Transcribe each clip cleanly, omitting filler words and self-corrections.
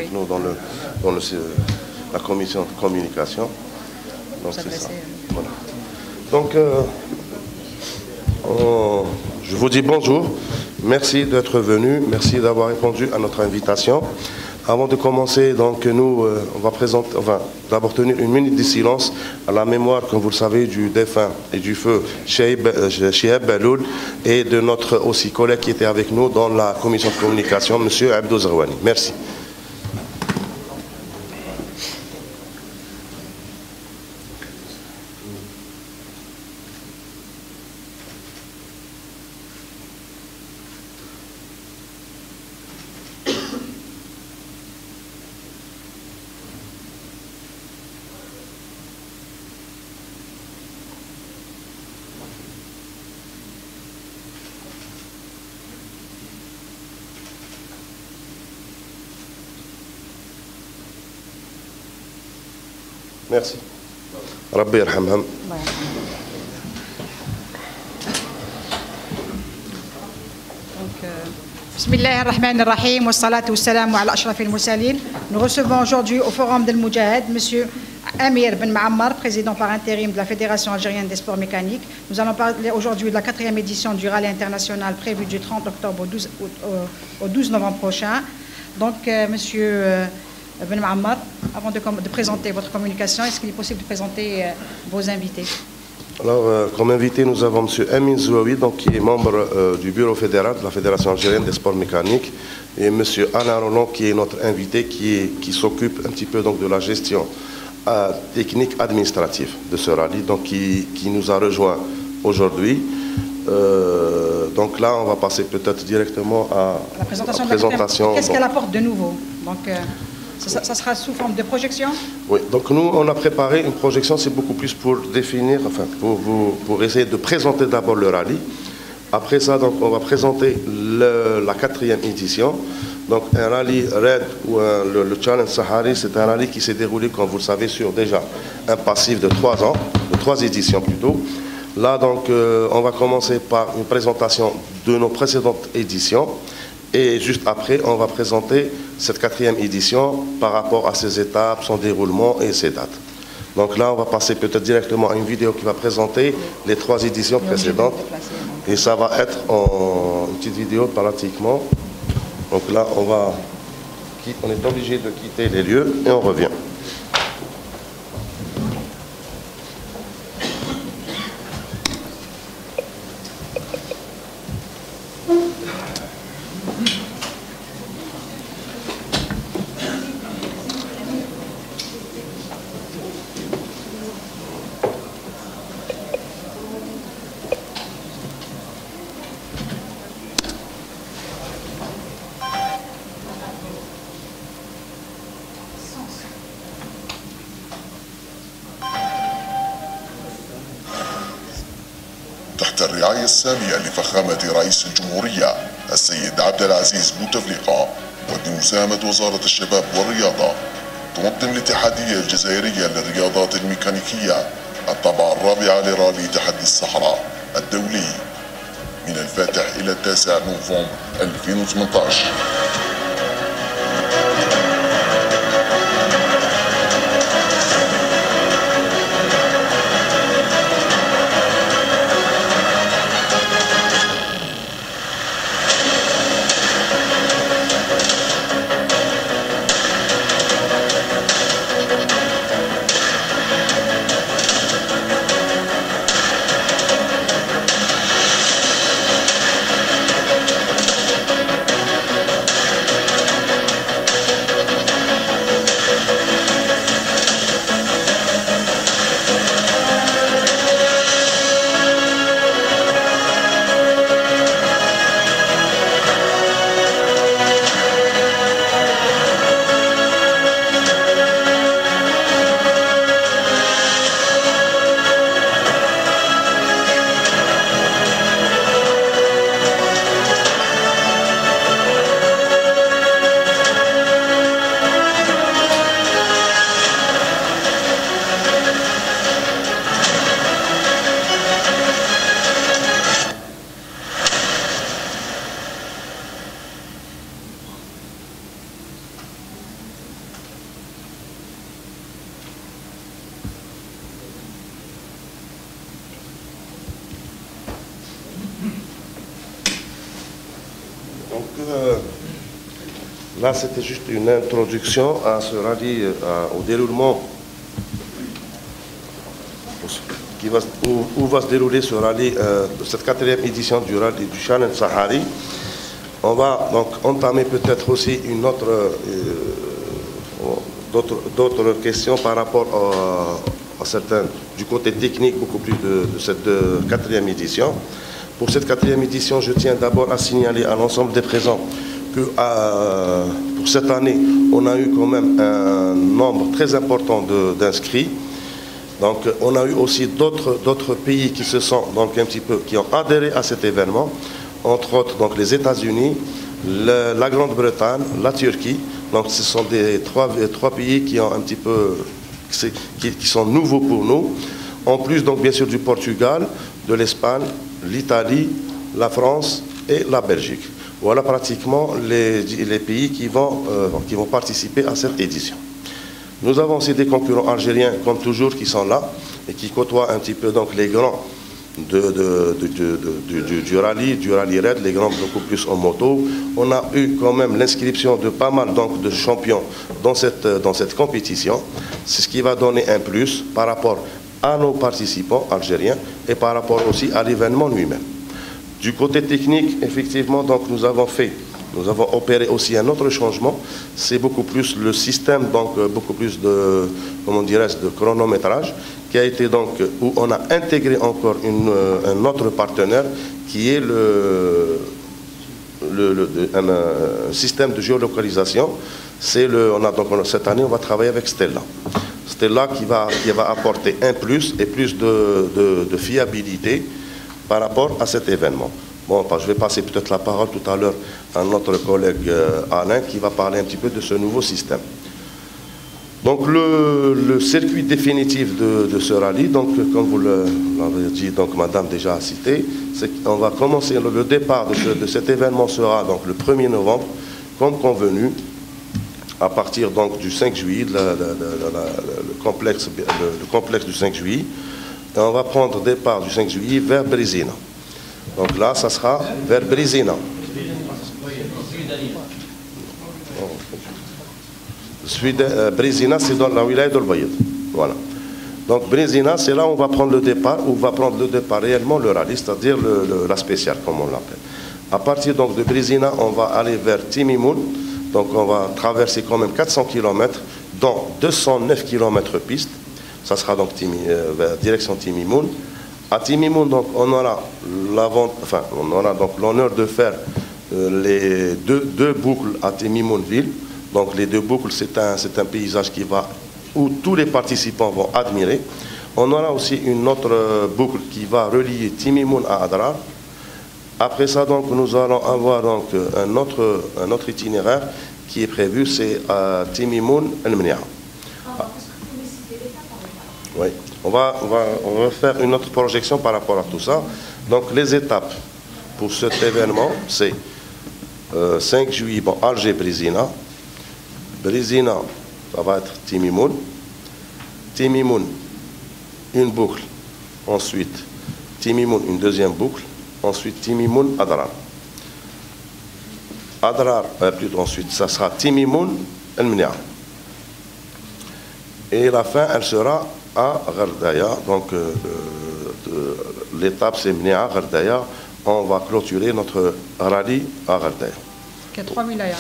avec nous dans la commission de communication. Donc c'est ça. Voilà. Donc, je vous dis bonjour. Merci d'être venu. Merci d'avoir répondu à notre invitation. Avant de commencer, donc, nous, on va d'abord tenir une minute de silence à la mémoire, comme vous le savez, du défunt et du feu Chihab Belloul et de notre aussi collègue qui était avec nous dans la commission de communication, M. Abdou Zerwani. Merci. Merci. Rabbi yarhamhum. Bismillah ar-Rahman ar-Rahim wa salatu wa salam ala ashraf al-Mursalin. Nous recevons aujourd'hui au Forum del Moudjahid M. Amir Ben Ma'ammar, président par intérim de la Fédération algérienne des sports mécaniques. Nous allons parler aujourd'hui de la 4e édition du rallye international prévu du 30 octobre au 12 novembre prochain. Donc, Monsieur Ben Ma'ammar, avant de présenter votre communication, est-ce qu'il est possible de présenter vos invités? Alors, comme invité, nous avons M. Amin Zouaoui, donc, qui est membre du bureau fédéral de la Fédération algérienne des sports mécaniques, et M. Alain Roland, qui est notre invité, qui s'occupe un petit peu donc, de la gestion technique administrative de ce rallye, donc, qui nous a rejoint aujourd'hui. Donc là, on va passer peut-être directement à la présentation. Qu'est-ce qu'elle apporte de nouveau? Donc, ça sera sous forme de projection? Oui, donc nous, on a préparé une projection, c'est beaucoup plus pour définir, enfin, pour essayer de présenter d'abord le rallye. Après ça, donc, on va présenter la 4e édition. Donc, un rallye RAID ou le Challenge Sahari, c'est un rallye qui s'est déroulé, comme vous le savez, sur déjà un passif de 3 ans, de 3 éditions plutôt. Là, donc, on va commencer par une présentation de nos précédentes éditions. Et juste après, on va présenter cette 4e édition par rapport à ses étapes, son déroulement et ses dates. Donc là, on va passer peut-être directement à une vidéo qui va présenter les 3 éditions précédentes. Et ça va être une petite vidéo pratiquement. Donc là, on est obligé de quitter les lieux et on revient. تحت الرعاية السامية لفخامة رئيس الجمهورية السيد عبد العزيز بوتفليقة وبمساهمة وزارة الشباب والرياضة، تنظم الاتحادية الجزائرية للرياضات الميكانيكية الطبعة الرابعة لرالي تحدي الصحراء الدولي من الفاتح إلى 9 نوفمبر 2018. là, c'était juste une introduction à ce rallye, au déroulement, où va se dérouler ce rallye, cette 4e édition du rallye du Challenge Sahari. On va donc entamer peut-être aussi une autre, d'autres questions par rapport à certains, du côté technique, beaucoup plus de cette 4e édition. Pour cette 4e édition, je tiens d'abord à signaler à l'ensemble des présents que pour cette année, on a eu quand même un nombre très important d'inscrits. Donc, on a eu aussi d'autres pays qui se sont donc un petit peu, qui ont adhéré à cet événement, entre autres donc les États-Unis, la Grande-Bretagne, la Turquie. Donc, ce sont des trois pays qui ont un petit peu, qui sont nouveaux pour nous. En plus, donc bien sûr du Portugal, de l'Espagne, l'Italie, la France et la Belgique. Voilà pratiquement les pays qui vont participer à cette édition. Nous avons aussi des concurrents algériens, comme toujours, qui sont là et qui côtoient un petit peu donc les grands du rallye raid, les grands beaucoup plus en moto. On a eu quand même l'inscription de pas mal donc de champions dans cette compétition. C'est ce qui va donner un plus par rapport à nos participants algériens et par rapport aussi à l'événement lui-même. Du côté technique, effectivement, donc nous avons opéré aussi un autre changement. C'est beaucoup plus le système, donc beaucoup plus de, comment dirais-je, de chronométrage, qui a été donc, où on a intégré encore un autre partenaire qui est un système de géolocalisation. Cette année, on va travailler avec Stella. Stella qui va apporter un plus et plus de fiabilité par rapport à cet événement. Bon, je vais passer peut-être la parole tout à l'heure à notre collègue Alain qui va parler un petit peu de ce nouveau système. Donc le circuit définitif de ce rallye, donc comme vous l'avez dit, donc Madame déjà a cité, c'est qu'on va commencer, le départ de cet événement sera donc le 1er novembre, comme convenu, à partir donc du 5 juillet, le complexe du 5 juillet. Et on va prendre départ du 5 juillet vers Brizina. Donc là, ça sera vers Brizina. Brizina, c'est dans la wilaya d'Al-Bayid. Voilà. Donc Brizina, c'est là où on va prendre le départ, où va prendre le départ réellement le rallye, c'est-à-dire la spéciale, comme on l'appelle. À partir donc de Brizina, on va aller vers Timimoun. Donc on va traverser quand même 400 km, dont 209 km piste. Ça sera donc direction Timimoun. À Timimoun, donc, on aura donc l'honneur de faire les deux boucles à Timimoun ville. Donc les deux boucles, c'est un paysage où tous les participants vont admirer. On aura aussi une autre boucle qui va relier Timimoun à Adrar. Après ça, donc, nous allons avoir donc un autre itinéraire qui est prévu, c'est à Timimoun El-Mnia. Oui, on va faire une autre projection par rapport à tout ça. Donc les étapes pour cet événement, c'est 5 juillet, bon, Alger, Brizina. Brizina, ça va être Timimoun. Timimoun, une boucle. Ensuite, Timimoun, une deuxième boucle. Ensuite, Timimoun, Adrar. Adrar, plutôt ensuite, ça sera Timimoun, El-Mnia. Et la fin, elle sera à Ghardaya. Donc, l'étape, c'est Mnia, Ghardaya. On va clôturer notre rallye à Ghardaya. Il y a 3 wilayas.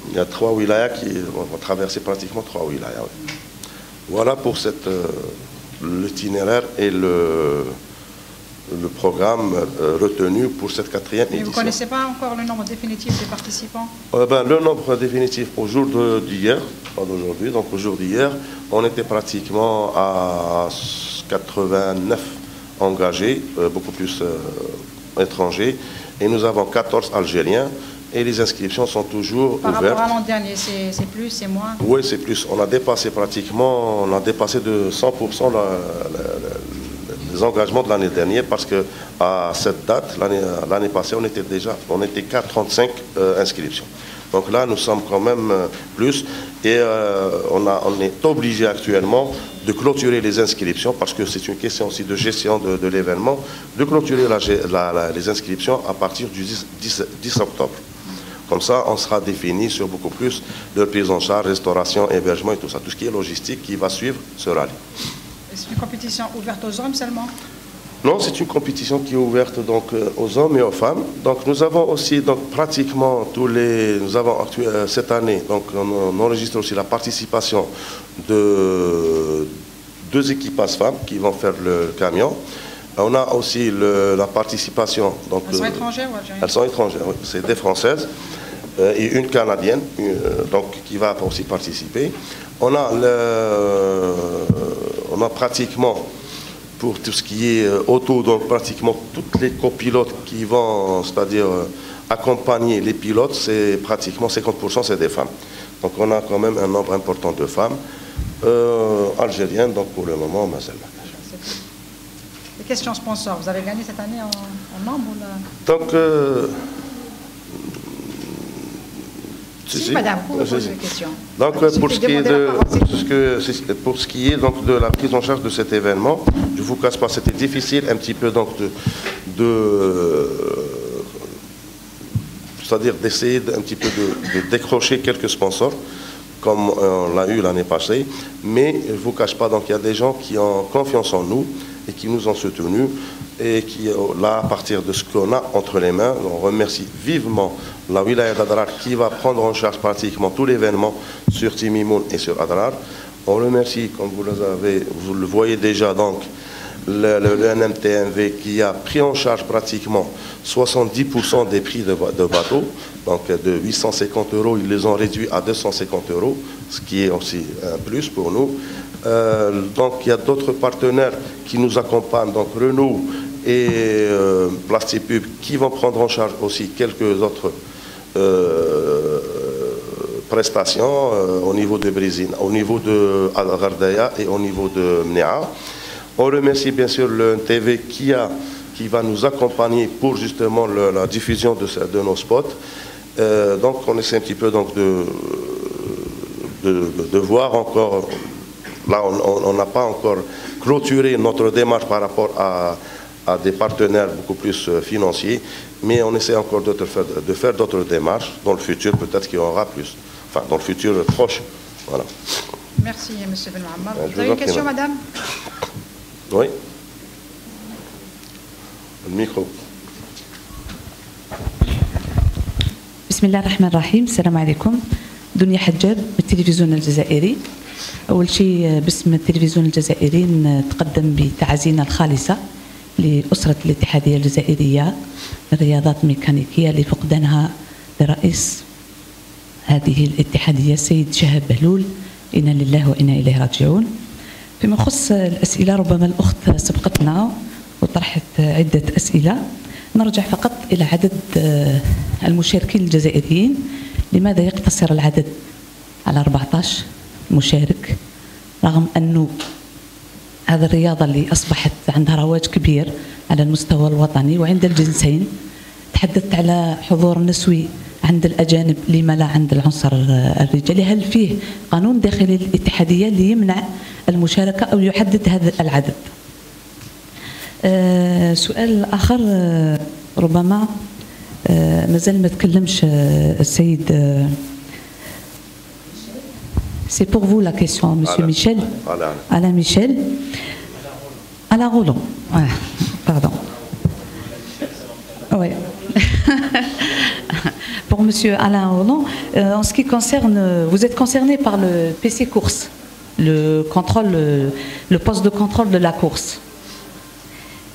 Il y a 3 wilayas on va traverser pratiquement 3 wilayas. Oui. Voilà pour l'itinéraire et le programme retenu pour cette 4e édition. Mais vous ne connaissez pas encore le nombre définitif des participants? Le nombre définitif au jour d'hier, pas d'aujourd'hui, donc au jour d'hier, on était pratiquement à 89 engagés, beaucoup plus étrangers, et nous avons 14 Algériens, et les inscriptions sont toujours ouvertes. Par rapport à l'an dernier, c'est plus, c'est moins? Oui, c'est plus. On a dépassé de 100% les engagements de l'année dernière, parce que à cette date, l'année passée, on était qu'à 35 inscriptions. Donc là, nous sommes quand même plus, et on est obligé actuellement de clôturer les inscriptions, parce que c'est une question aussi de gestion de l'événement, de clôturer les inscriptions à partir du 10 octobre. Comme ça, on sera défini sur beaucoup plus de prise en charge, restauration, hébergement et tout ça. Tout ce qui est logistique qui va suivre ce rallye. C'est une compétition ouverte aux hommes seulement? Non, c'est une compétition qui est ouverte donc aux hommes et aux femmes. Donc nous avons aussi donc pratiquement cette année donc on enregistre aussi la participation de 2 équipages femmes qui vont faire le camion. On a aussi la participation donc. Elles sont étrangères ou algériennes? Elles sont étrangères, oui. C'est des Françaises et une Canadienne donc qui va aussi participer. On a pratiquement pour tout ce qui est auto, donc pratiquement toutes les copilotes qui vont, c'est-à-dire accompagner les pilotes, c'est pratiquement 50%, c'est des femmes. Donc on a quand même un nombre important de femmes algériennes, donc pour le moment, Mazelma. Les questions sponsors, vous avez gagné cette année en nombre ou donc, si, madame, vous posez des questions. Donc, pour ce qui est donc de la prise en charge de cet événement, je ne vous cache pas, c'était difficile un petit peu donc c'est-à-dire d'essayer un petit peu de décrocher quelques sponsors, comme on l'a eu l'année passée. Mais je ne vous cache pas, donc il y a des gens qui ont confiance en nous et qui nous ont soutenus et qui, là, à partir de ce qu'on a entre les mains, on remercie vivement la wilaya d'Adrar qui va prendre en charge pratiquement tout l'événement sur Timimoun et sur Adrar. On remercie, comme vous le voyez déjà, donc, le NMTMV qui a pris en charge pratiquement 70% des prix de bateau. Donc de 850 €, ils les ont réduits à 250 €, ce qui est aussi un plus pour nous. Donc il y a d'autres partenaires qui nous accompagnent, donc Renault et Plastipub, qui vont prendre en charge aussi quelques autres prestations au niveau de Brésil, au niveau de Al-Ghardaya et au niveau de Mnéa. On remercie bien sûr le NTV qui va nous accompagner pour justement la diffusion de nos spots. Donc on essaie un petit peu donc de voir encore. Là, on n'a pas encore clôturé notre démarche par rapport à des partenaires beaucoup plus financiers, mais on essaie encore de faire d'autres démarches. Dans le futur, peut-être qu'il y aura plus. Enfin, dans le futur proche. Voilà. Merci, M. Ben Mouammar. Vous avez une question, madame? Oui. Le micro. بسم الله الرحمن الرحيم. السلام عليكم. دنيا حجاب من التلفزيون الجزائري. أول شيء باسم التلفزيون الجزائري نتقدم بتعازينا الخالصة لأسرة الاتحادية الجزائرية للرياضات الميكانيكية لفقدانها لرئيس هذه الاتحادية السيد شهاب بهلول. إنا لله وإنا إليه راجعون. فيما يخص الأسئلة، ربما الأخت سبقتنا وطرحت عدة أسئلة. نرجع فقط إلى عدد المشاركين الجزائريين. لماذا يقتصر العدد على 14 مشارك، رغم أنه هذه الرياضة اللي أصبحت عندها رواج كبير على المستوى الوطني وعند الجنسين؟ تحدثت على حضور نسوي عند الأجانب، لما لا عند العنصر الرجالي؟ هل فيه قانون داخلي للاتحادية اللي يمنع المشاركة أو يحدد هذا العدد؟ سؤال آخر، ربما مازال ما تكلمش السيد. C'est pour vous la question, Monsieur Michel. Alain Michel. Alain Roland. Ouais, pardon. Oui. Pour Monsieur Alain Roland, en ce qui concerne, vous êtes concerné par le PC course, le poste de contrôle de la course.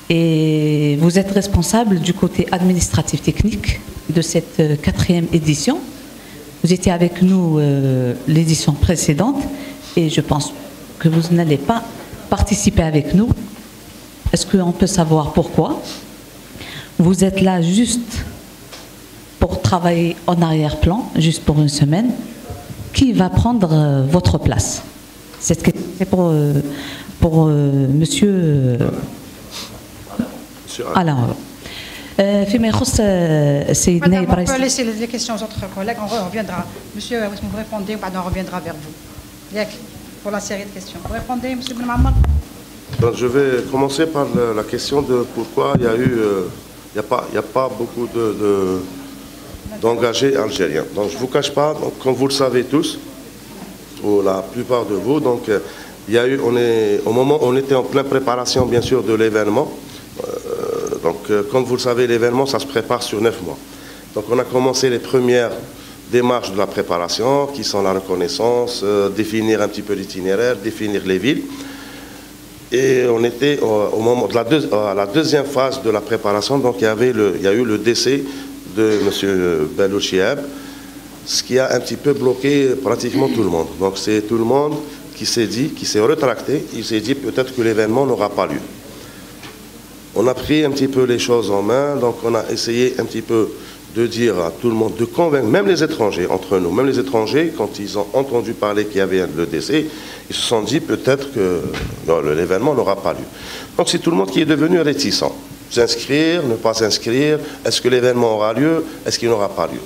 Et vous êtes responsable du côté administratif technique de cette 4e édition. Vous étiez avec nous l'édition précédente et je pense que vous n'allez pas participer avec nous. Est-ce qu'on peut savoir pourquoi? Vous êtes là juste pour travailler en arrière-plan, juste pour une semaine. Qui va prendre votre place? Cette question est pour Monsieur Alain. فيما يخص سيدنا إبراهيم. On peut laisser les questions aux autres collègues, on reviendra. Monsieur, vous répondez, pardon, on reviendra vers vous. Pour la série de questions. Vous répondez, Monsieur Ben Mouammar? Je vais commencer par la question de pourquoi il y a eu, il n'y a pas beaucoup d'engagés algériens. Donc je ne vous cache pas, donc, comme vous le savez tous, ou la plupart de vous, donc il y a eu, au moment où on était en pleine préparation bien sûr de l'événement, comme vous le savez, l'événement ça se prépare sur 9 mois. Donc on a commencé les premières démarches de la préparation, qui sont la reconnaissance, définir un petit peu l'itinéraire, définir les villes. Et on était au moment de la deuxième phase de la préparation, donc il y a eu le décès de M. Bellouchiab, ce qui a un petit peu bloqué pratiquement tout le monde. Donc c'est tout le monde qui s'est retracté, il s'est dit peut-être que l'événement n'aura pas lieu. On a pris un petit peu les choses en main, donc on a essayé un petit peu de dire à tout le monde, de convaincre, même les étrangers entre nous, même les étrangers, quand ils ont entendu parler qu'il y avait le décès, ils se sont dit peut-être que l'événement n'aura pas lieu. Donc c'est tout le monde qui est devenu réticent. S'inscrire, ne pas s'inscrire, est-ce que l'événement aura lieu, est-ce qu'il n'aura pas lieu?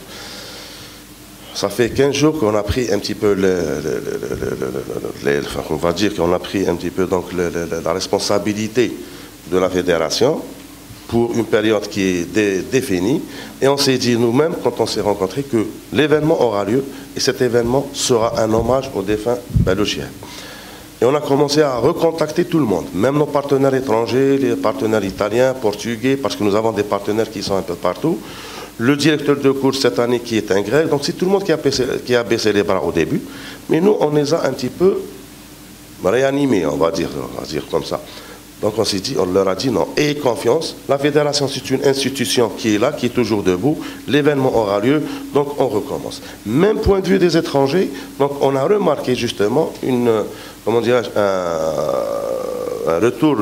Ça fait 15 jours qu'on a pris un petit peu on va dire qu'on a pris un petit peu donc la responsabilité de la fédération pour une période qui est définie, et on s'est dit nous-mêmes quand on s'est rencontrés que l'événement aura lieu et cet événement sera un hommage au défunt Bellouchiab. Et on a commencé à recontacter tout le monde, même nos partenaires étrangers, les partenaires italiens, portugais, parce que nous avons des partenaires qui sont un peu partout. Le directeur de cours cette année qui est un grec, donc c'est tout le monde qui a baissé les bras au début, mais nous on les a un petit peu réanimés, on va dire comme ça. Donc on s'est dit, on leur a dit non, ayez confiance, la fédération c'est une institution qui est là, qui est toujours debout, l'événement aura lieu, donc on recommence. Même point de vue des étrangers, donc on a remarqué justement comment dirais-je, un retour,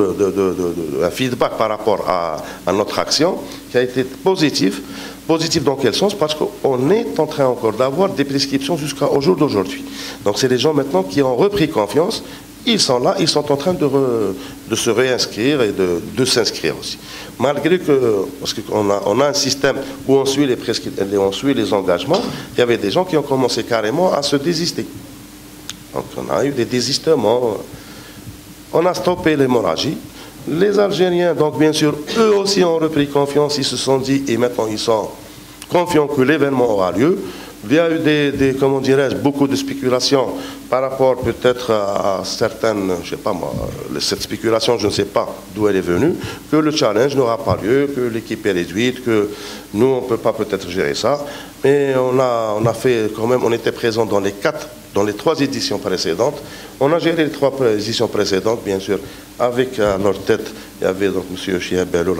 un feedback par rapport à notre action qui a été positif. Positif dans quel sens? Parce qu'on est en train encore d'avoir des prescriptions jusqu'au jour d'aujourd'hui. Donc c'est les gens maintenant qui ont repris confiance. Ils sont là, ils sont en train de se réinscrire et de s'inscrire aussi. Malgré que, parce qu'on a un système où on suit les engagements, il y avait des gens qui ont commencé carrément à se désister. Donc on a eu des désistements, on a stoppé l'hémorragie. Les Algériens, donc bien sûr, eux aussi ont repris confiance, ils se sont dit, et maintenant ils sont confiants que l'événement aura lieu. Il y a eu comment dirais-je, beaucoup de spéculations par rapport peut-être à certaines, je ne sais pas moi, cette spéculation, je ne sais pas d'où elle est venue, que le challenge n'aura pas lieu, que l'équipe est réduite, que nous, on ne peut pas peut-être gérer ça. Mais on a fait quand même, on était présent dans les 3 éditions précédentes. On a géré les 3 éditions précédentes, bien sûr, avec à leur tête, il y avait donc M. Chiab Bello,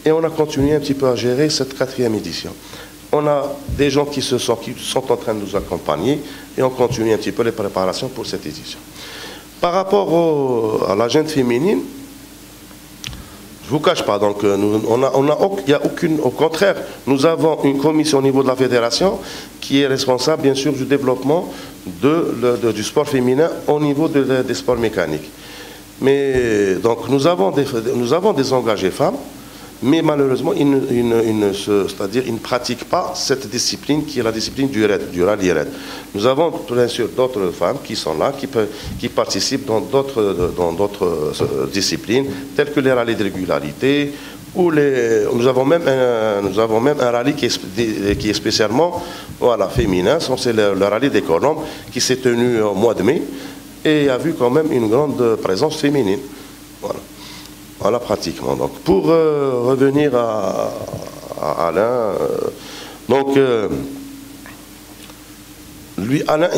et on a continué un petit peu à gérer cette 4e édition. On a des gens qui sont en train de nous accompagner et on continue un petit peu les préparations pour cette édition. Par rapport à la gente féminine, je ne vous cache pas, donc il y a aucune, au contraire, nous avons une commission au niveau de la fédération qui est responsable bien sûr du développement du sport féminin au niveau des sports mécaniques. Mais donc nous avons des engagés femmes, mais malheureusement, ils ne pratiquent pas cette discipline qui est la discipline du rallye raid. Nous avons bien sûr d'autres femmes qui sont là, qui participent dans d'autres disciplines, telles que les rallyes de régularité, ou nous avons même un rallye qui est spécialement féminin, c'est le rallye des Colombes, qui s'est tenu au mois de mai, et a vu quand même une grande présence féminine. Voilà, pratiquement. Donc, pour revenir à Alain, lui, Alain,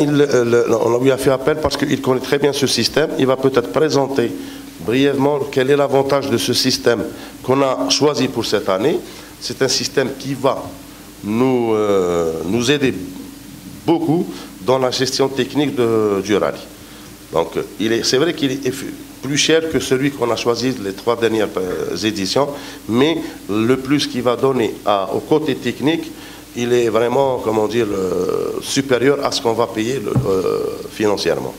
on lui a fait appel parce qu'il connaît très bien ce système. Il va peut-être présenter brièvement quel est l'avantage de ce système qu'on a choisi pour cette année. C'est un système qui va nous aider beaucoup dans la gestion technique du rallye. Donc, c'est vrai qu'il est plus cher que celui qu'on a choisi les 3 dernières éditions, mais le plus qu'il va donner au côté technique, il est vraiment, comment dire, supérieur à ce qu'on va payer financièrement.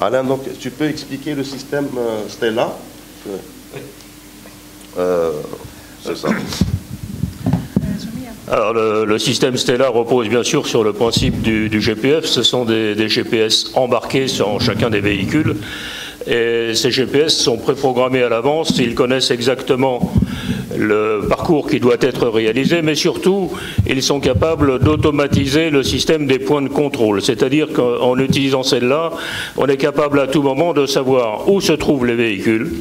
Alain, donc, tu peux expliquer le système Stella? C'est ça. Alors, le système Stella repose bien sûr sur le principe du GPF. Ce sont des GPS embarqués sur chacun des véhicules. Et ces GPS sont préprogrammés à l'avance. Ils connaissent exactement le parcours qui doit être réalisé, mais surtout, ils sont capables d'automatiser le système des points de contrôle. C'est-à-dire qu'en utilisant celle-là, on est capable à tout moment de savoir où se trouvent les véhicules,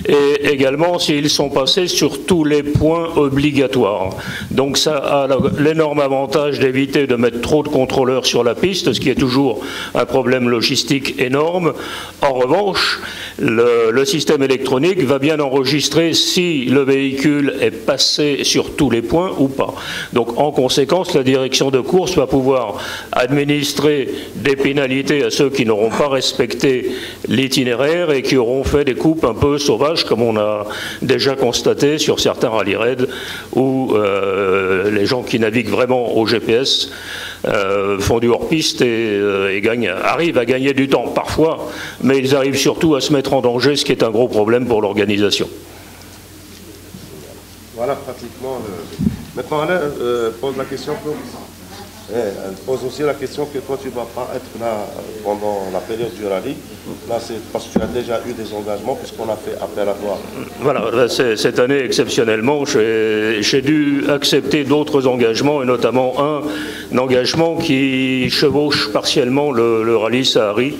et également s'ils sont passés sur tous les points obligatoires. Donc ça a l'énorme avantage d'éviter de mettre trop de contrôleurs sur la piste, ce qui est toujours un problème logistique énorme. En revanche, le système électronique va bien enregistrer si le véhicule est passé sur tous les points ou pas. Donc en conséquence, la direction de course va pouvoir administrer des pénalités à ceux qui n'auront pas respecté l'itinéraire et qui auront fait des coupes un peu sauvages, comme on a déjà constaté sur certains rallye raids où les gens qui naviguent vraiment au GPS font du hors-piste et arrivent à gagner du temps parfois, mais ils arrivent surtout à se mettre en danger, ce qui est un gros problème pour l'organisation. Voilà pratiquement. Maintenant, Alain pose la question que... Elle pose aussi la question que toi, tu ne vas pas être là pendant la période du rallye. Là, c'est parce que tu as déjà eu des engagements, puisqu'on a fait appel à toi. Voilà, cette année, exceptionnellement, j'ai dû accepter d'autres engagements, et notamment un engagement qui chevauche partiellement le rallye Sahari.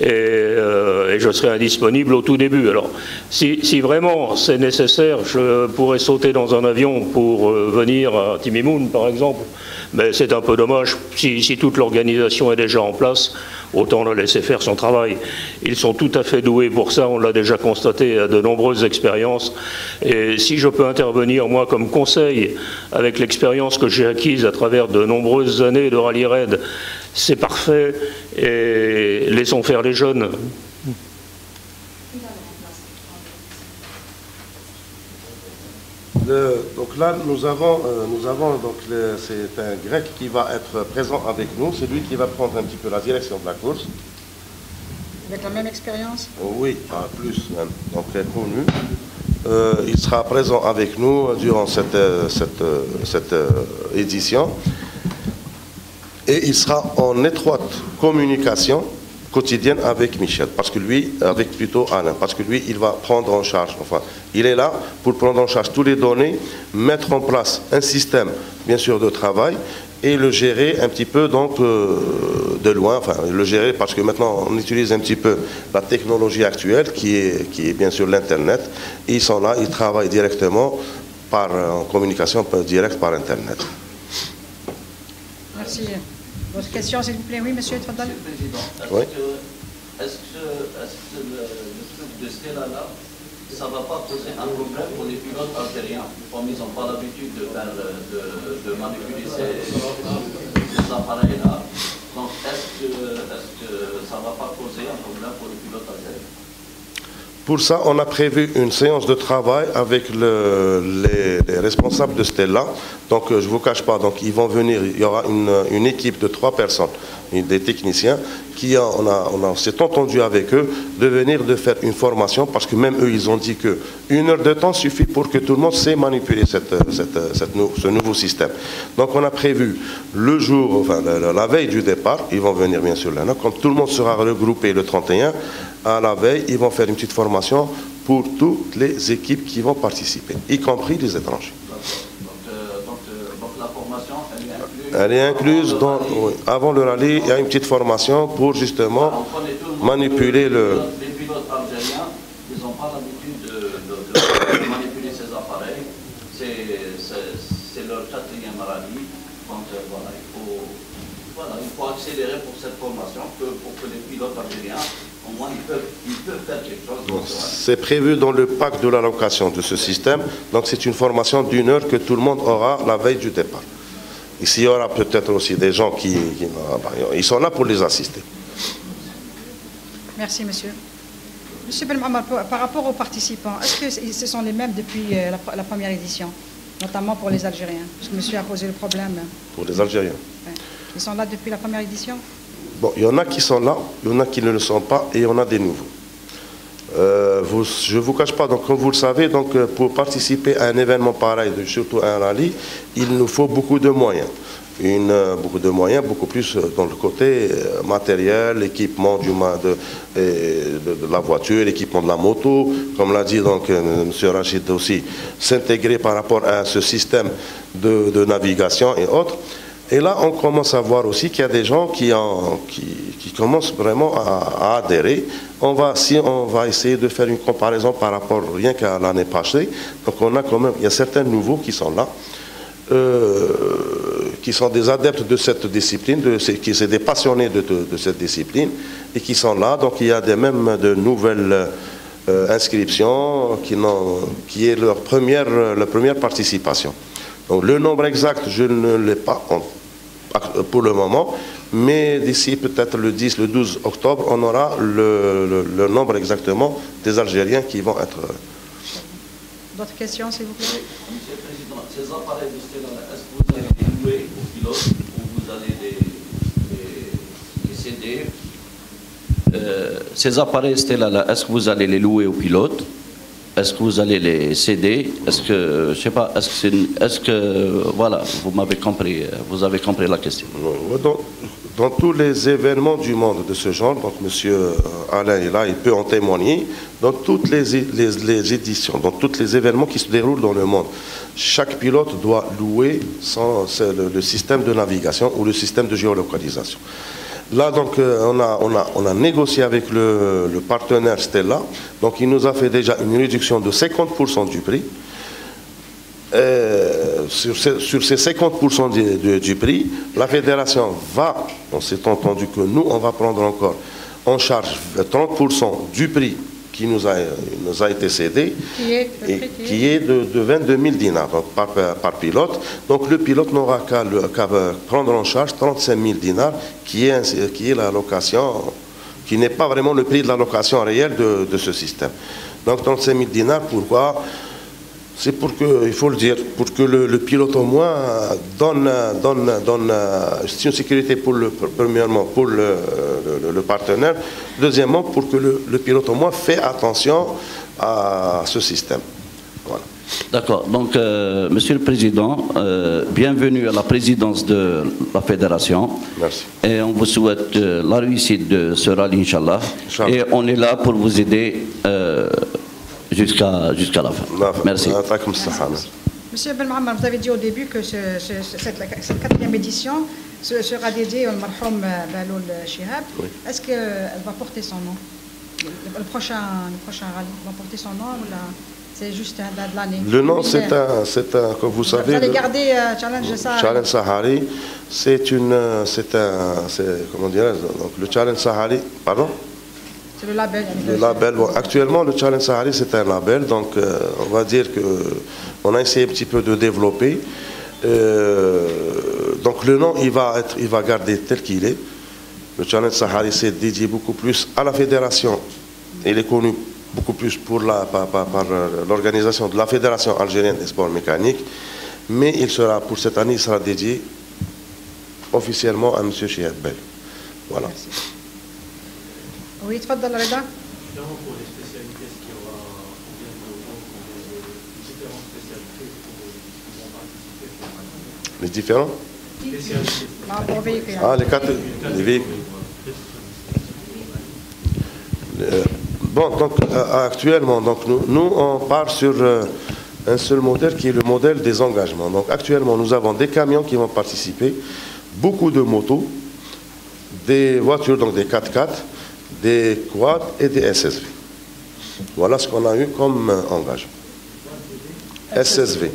Et je serai indisponible au tout début. Alors, si vraiment c'est nécessaire, je pourrais sauter dans un avion pour venir à Timimoun, par exemple, mais c'est un peu dommage. Si toute l'organisation est déjà en place, autant le laisser faire son travail. Ils sont tout à fait doués pour ça, on l'a déjà constaté à de nombreuses expériences. Et si je peux intervenir, moi, comme conseil, avec l'expérience que j'ai acquise à travers de nombreuses années de rallye raid, c'est parfait, et laissons faire les jeunes. Donc là, nous avons donc c'est un grec qui va être présent avec nous, c'est lui qui va prendre un petit peu la direction de la course. Avec la même expérience? Oui, plus même, donc très connu. Il sera présent avec nous durant cette édition. Et il sera en étroite communication quotidienne avec Michel, parce que lui, avec plutôt Alain, parce que lui, il va prendre en charge, enfin, il est là pour prendre en charge toutes les données, mettre en place un système, bien sûr, de travail, et le gérer un petit peu, donc, de loin, enfin, le gérer, parce que maintenant, on utilise un petit peu la technologie actuelle, qui est bien sûr l'Internet, et ils sont là, ils travaillent directement en communication directe par Internet. Merci. Votre question, s'il vous plaît. Oui, monsieur, Tfadal. Monsieur le Président, Oui. Est-ce que le truc de Stella-là, ça ne va pas poser un problème pour les pilotes algériens, comme ils n'ont pas l'habitude de manipuler ces appareils-là? Donc, est-ce que ça ne va pas poser un problème pour les pilotes algériens? Pour ça, on a prévu une séance de travail avec les responsables de Stella. Donc, je ne vous cache pas, donc, ils vont venir, il y aura une équipe de 3 personnes, des techniciens, on s'est entendu avec eux de venir de faire une formation, parce que même eux, ils ont dit que 1 heure de temps suffit pour que tout le monde sait manipuler ce nouveau système. Donc, on a prévu le jour, enfin, la veille du départ, ils vont venir bien sûr là, quand tout le monde sera regroupé le 31, à la veille, ils vont faire une petite formation pour toutes les équipes qui vont participer, y compris les étrangers. Donc la formation, elle est incluse dans, oui, avant le rallye, il y a une petite formation pour justement manipuler le... Les pilotes algériens, ils n'ont pas l'habitude de manipuler ces appareils. C'est leur 4e rallye. Donc voilà, il faut accélérer pour cette formation pour que les pilotes algériens, au moins, ils peuvent faire quelque chose. C'est prévu dans le pack de l'allocation de ce système. Donc c'est une formation d'1 heure que tout le monde aura la veille du départ. Ici, il y aura peut-être aussi des gens ils sont là pour les assister. Merci, monsieur. Monsieur Belmamar, par rapport aux participants, est-ce que ce sont les mêmes depuis la première édition, notamment pour les Algériens? Parce que monsieur a posé le problème. Pour les Algériens. Ouais. Ils sont là depuis la première édition? Bon, il y en a qui sont là, il y en a qui ne le sont pas, et il y en a des nouveaux. Je ne vous cache pas, donc, comme vous le savez, donc, pour participer à un événement pareil, surtout à un rallye, il nous faut beaucoup de moyens. beaucoup de moyens, beaucoup plus dans le côté matériel, l'équipement de la voiture, l'équipement de la moto, comme l'a dit donc M. Rachid aussi, s'intégrer par rapport à ce système de navigation et autres. Et là, on commence à voir aussi qu'il y a des gens qui commencent vraiment à adhérer. On va essayer de faire une comparaison par rapport rien qu'à l'année passée. Donc on a quand même, il y a certains nouveaux qui sont là, qui sont des adeptes de cette discipline, qui sont des passionnés de cette discipline, et qui sont là. Donc il y a même de nouvelles inscriptions qui est leur première participation. Donc le nombre exact, je ne l'ai pas pour le moment, mais d'ici peut-être le 10, le 12 octobre, on aura le nombre exactement des Algériens qui vont être... D'autres questions, s'il vous plaît? Monsieur le Président, ces appareils de Stella, est-ce que vous allez les louer aux pilotes ou vous allez les céder? Ces appareils Stella, est-ce que vous allez les louer aux pilotes? Est-ce que vous allez les céder? Est-ce que, je sais pas, est-ce que, voilà, vous avez compris la question. Dans tous les événements du monde de ce genre, donc M. Alain est là, il peut en témoigner, dans toutes les éditions, dans tous les événements qui se déroulent dans le monde, chaque pilote doit louer le système de navigation ou le système de géolocalisation. Là, donc, on a négocié avec le partenaire Stella. Donc, il nous a fait déjà une réduction de 50% du prix. Sur ces 50% du prix, la fédération on s'est entendu que nous, on va prendre encore en charge 30% du prix qui nous a été cédé, qui est de 22 000 dinars par pilote. Donc le pilote n'aura qu'à prendre en charge 35 000 dinars, qui est la location, qui n'est pas vraiment le prix de la location réelle de ce système. Donc 35 000 dinars, pourquoi? C'est pour que, il faut le dire, pour que le pilote au moins donne une sécurité premièrement pour le partenaire, deuxièmement pour que le pilote au moins fait attention à ce système. Voilà. D'accord. Donc, Monsieur le Président, bienvenue à la présidence de la Fédération. Merci. Et on vous souhaite la réussite de ce rallye, Inch'Allah. Et on est là pour vous aider jusqu'à la fin. Merci. Monsieur Ben Ma'ammar, vous avez dit au début que cette 4e édition sera dédiée au marhoum Baloul Chihab. Oui. Est-ce qu'elle va porter son nom? Le prochain rallye va porter son nom ou c'est juste de l'année? Le nom, c'est un, comme vous savez... Vous allez garder Challenge Sahari. Challenge Sahari, comment dirais-je, donc le Challenge Sahari, pardon? C'est le label. Le label, bon, actuellement, le Challenge Sahari, c'est un label, donc on va dire qu'on a essayé un petit peu de développer. Donc le nom, il va garder tel qu'il est. Le Challenge Sahari, c'est dédié beaucoup plus à la fédération. Il est connu beaucoup plus par l'organisation de la Fédération algérienne des sports mécaniques. Mais pour cette année, il sera dédié officiellement à M. Chihab Bel. Voilà. Merci. Oui, تفضل رضا. Les différents? Ah, les véhicules. Bon, donc actuellement, donc, nous on part sur un seul modèle qui est le modèle des engagements. Donc actuellement, nous avons des camions qui vont participer, beaucoup de motos, des voitures, donc des 4x4, des quads et des SSV. Voilà ce qu'on a eu comme engagement. SSV.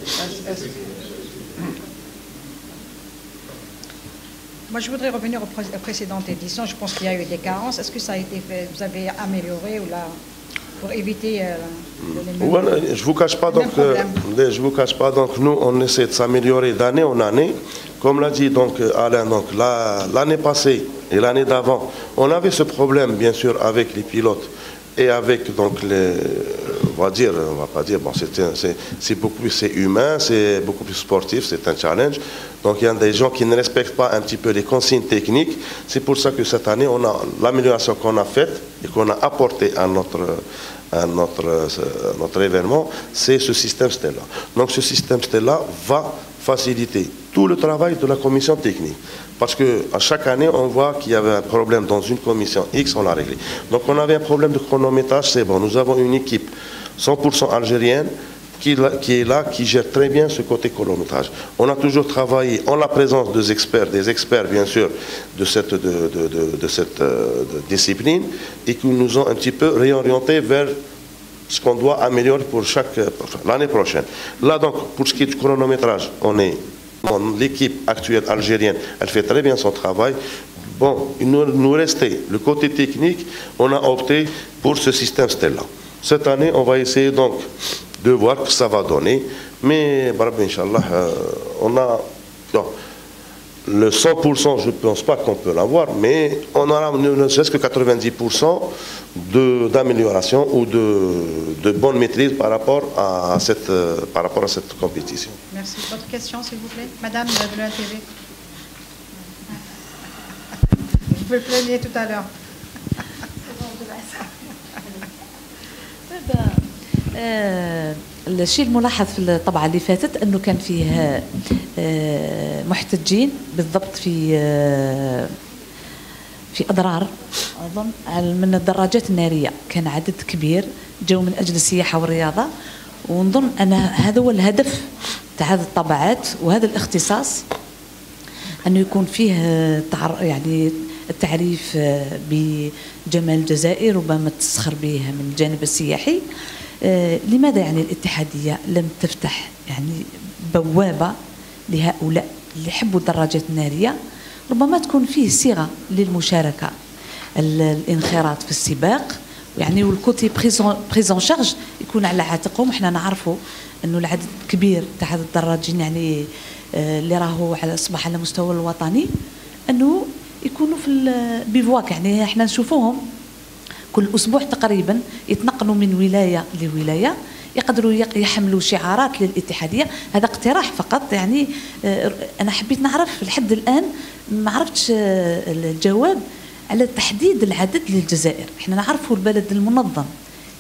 Moi, je voudrais revenir aux précédentes éditions. Je pense qu'il y a eu des carences. Est-ce que ça a été fait? Vous avez amélioré ou là, pour éviter voilà, je vous cache pas donc, je vous cache pas donc nous on essaie de s'améliorer d'année en année. Comme l'a dit donc Alain, donc l'année passée et l'année d'avant, on avait ce problème bien sûr avec les pilotes et avec donc on va pas dire, bon c'est beaucoup plus, c'est humain, c'est beaucoup plus sportif, c'est un challenge. Donc il y a des gens qui ne respectent pas un petit peu les consignes techniques. C'est pour ça que cette année, on a l'amélioration qu'on a faite et qu'on a apporté à notre événement, c'est ce système Stella. Donc ce système Stella va faciliter tout le travail de la commission technique. Parce qu'à chaque année, on voit qu'il y avait un problème dans une commission X, on l'a réglé. Donc on avait un problème de chronométrage, c'est bon. Nous avons une équipe 100% algérienne qui est là, qui gère très bien ce côté chronométrage. On a toujours travaillé en la présence des experts bien sûr de cette discipline, et qui nous ont un petit peu réorienté vers ce qu'on doit améliorer pour l'année prochaine. Là donc, pour ce qui est du chronométrage, l'équipe actuelle algérienne, elle fait très bien son travail. Bon, il nous restait le côté technique, on a opté pour ce système Stella. Cette année, on va essayer donc de voir ce que ça va donner, mais Inch'Allah, on a le 100%, je ne pense pas qu'on peut l'avoir, mais on aura ne serait-ce que 90% d'amélioration ou de bonne maîtrise par rapport à cette compétition. Merci. Votre question, s'il vous plaît, Madame de la TV. Vous le plaigniez tout à l'heure. الشيء الملاحظ في الطبعة اللي فاتت أنه كان فيه محتجين بالضبط في أضرار أظن من الدراجات النارية، كان عدد كبير جو من أجل السياحة والرياضة، ونظن أن هذا هو الهدف تاع هذه الطبعات وهذا الاختصاص، أنه يكون فيه يعني التعريف بجمال الجزائر ربما تسخر به من الجانب السياحي. لماذا يعني الاتحادية لم تفتح يعني بوابة لهؤلاء اللي يحبوا الدراجات النارية؟ ربما تكون فيه صيغة للمشاركة، الانخراط في السباق يعني، والكوتي بريزون شارج يكون على عاتقهم. احنا نعرفوا انه العدد كبير تاع هذا الدراجين يعني اللي راهو اصبح على مستوى الوطني انه يكونوا في البيفواك، يعني احنا نشوفوهم كل أسبوع تقريبا يتنقلوا من ولاية لولاية، يقدروا يحملوا شعارات للاتحادية. هذا اقتراح فقط يعني. أنا حبيت نعرف لحد الآن ما عرفتش الجواب على تحديد العدد للجزائر. احنا نعرفوا البلد المنظم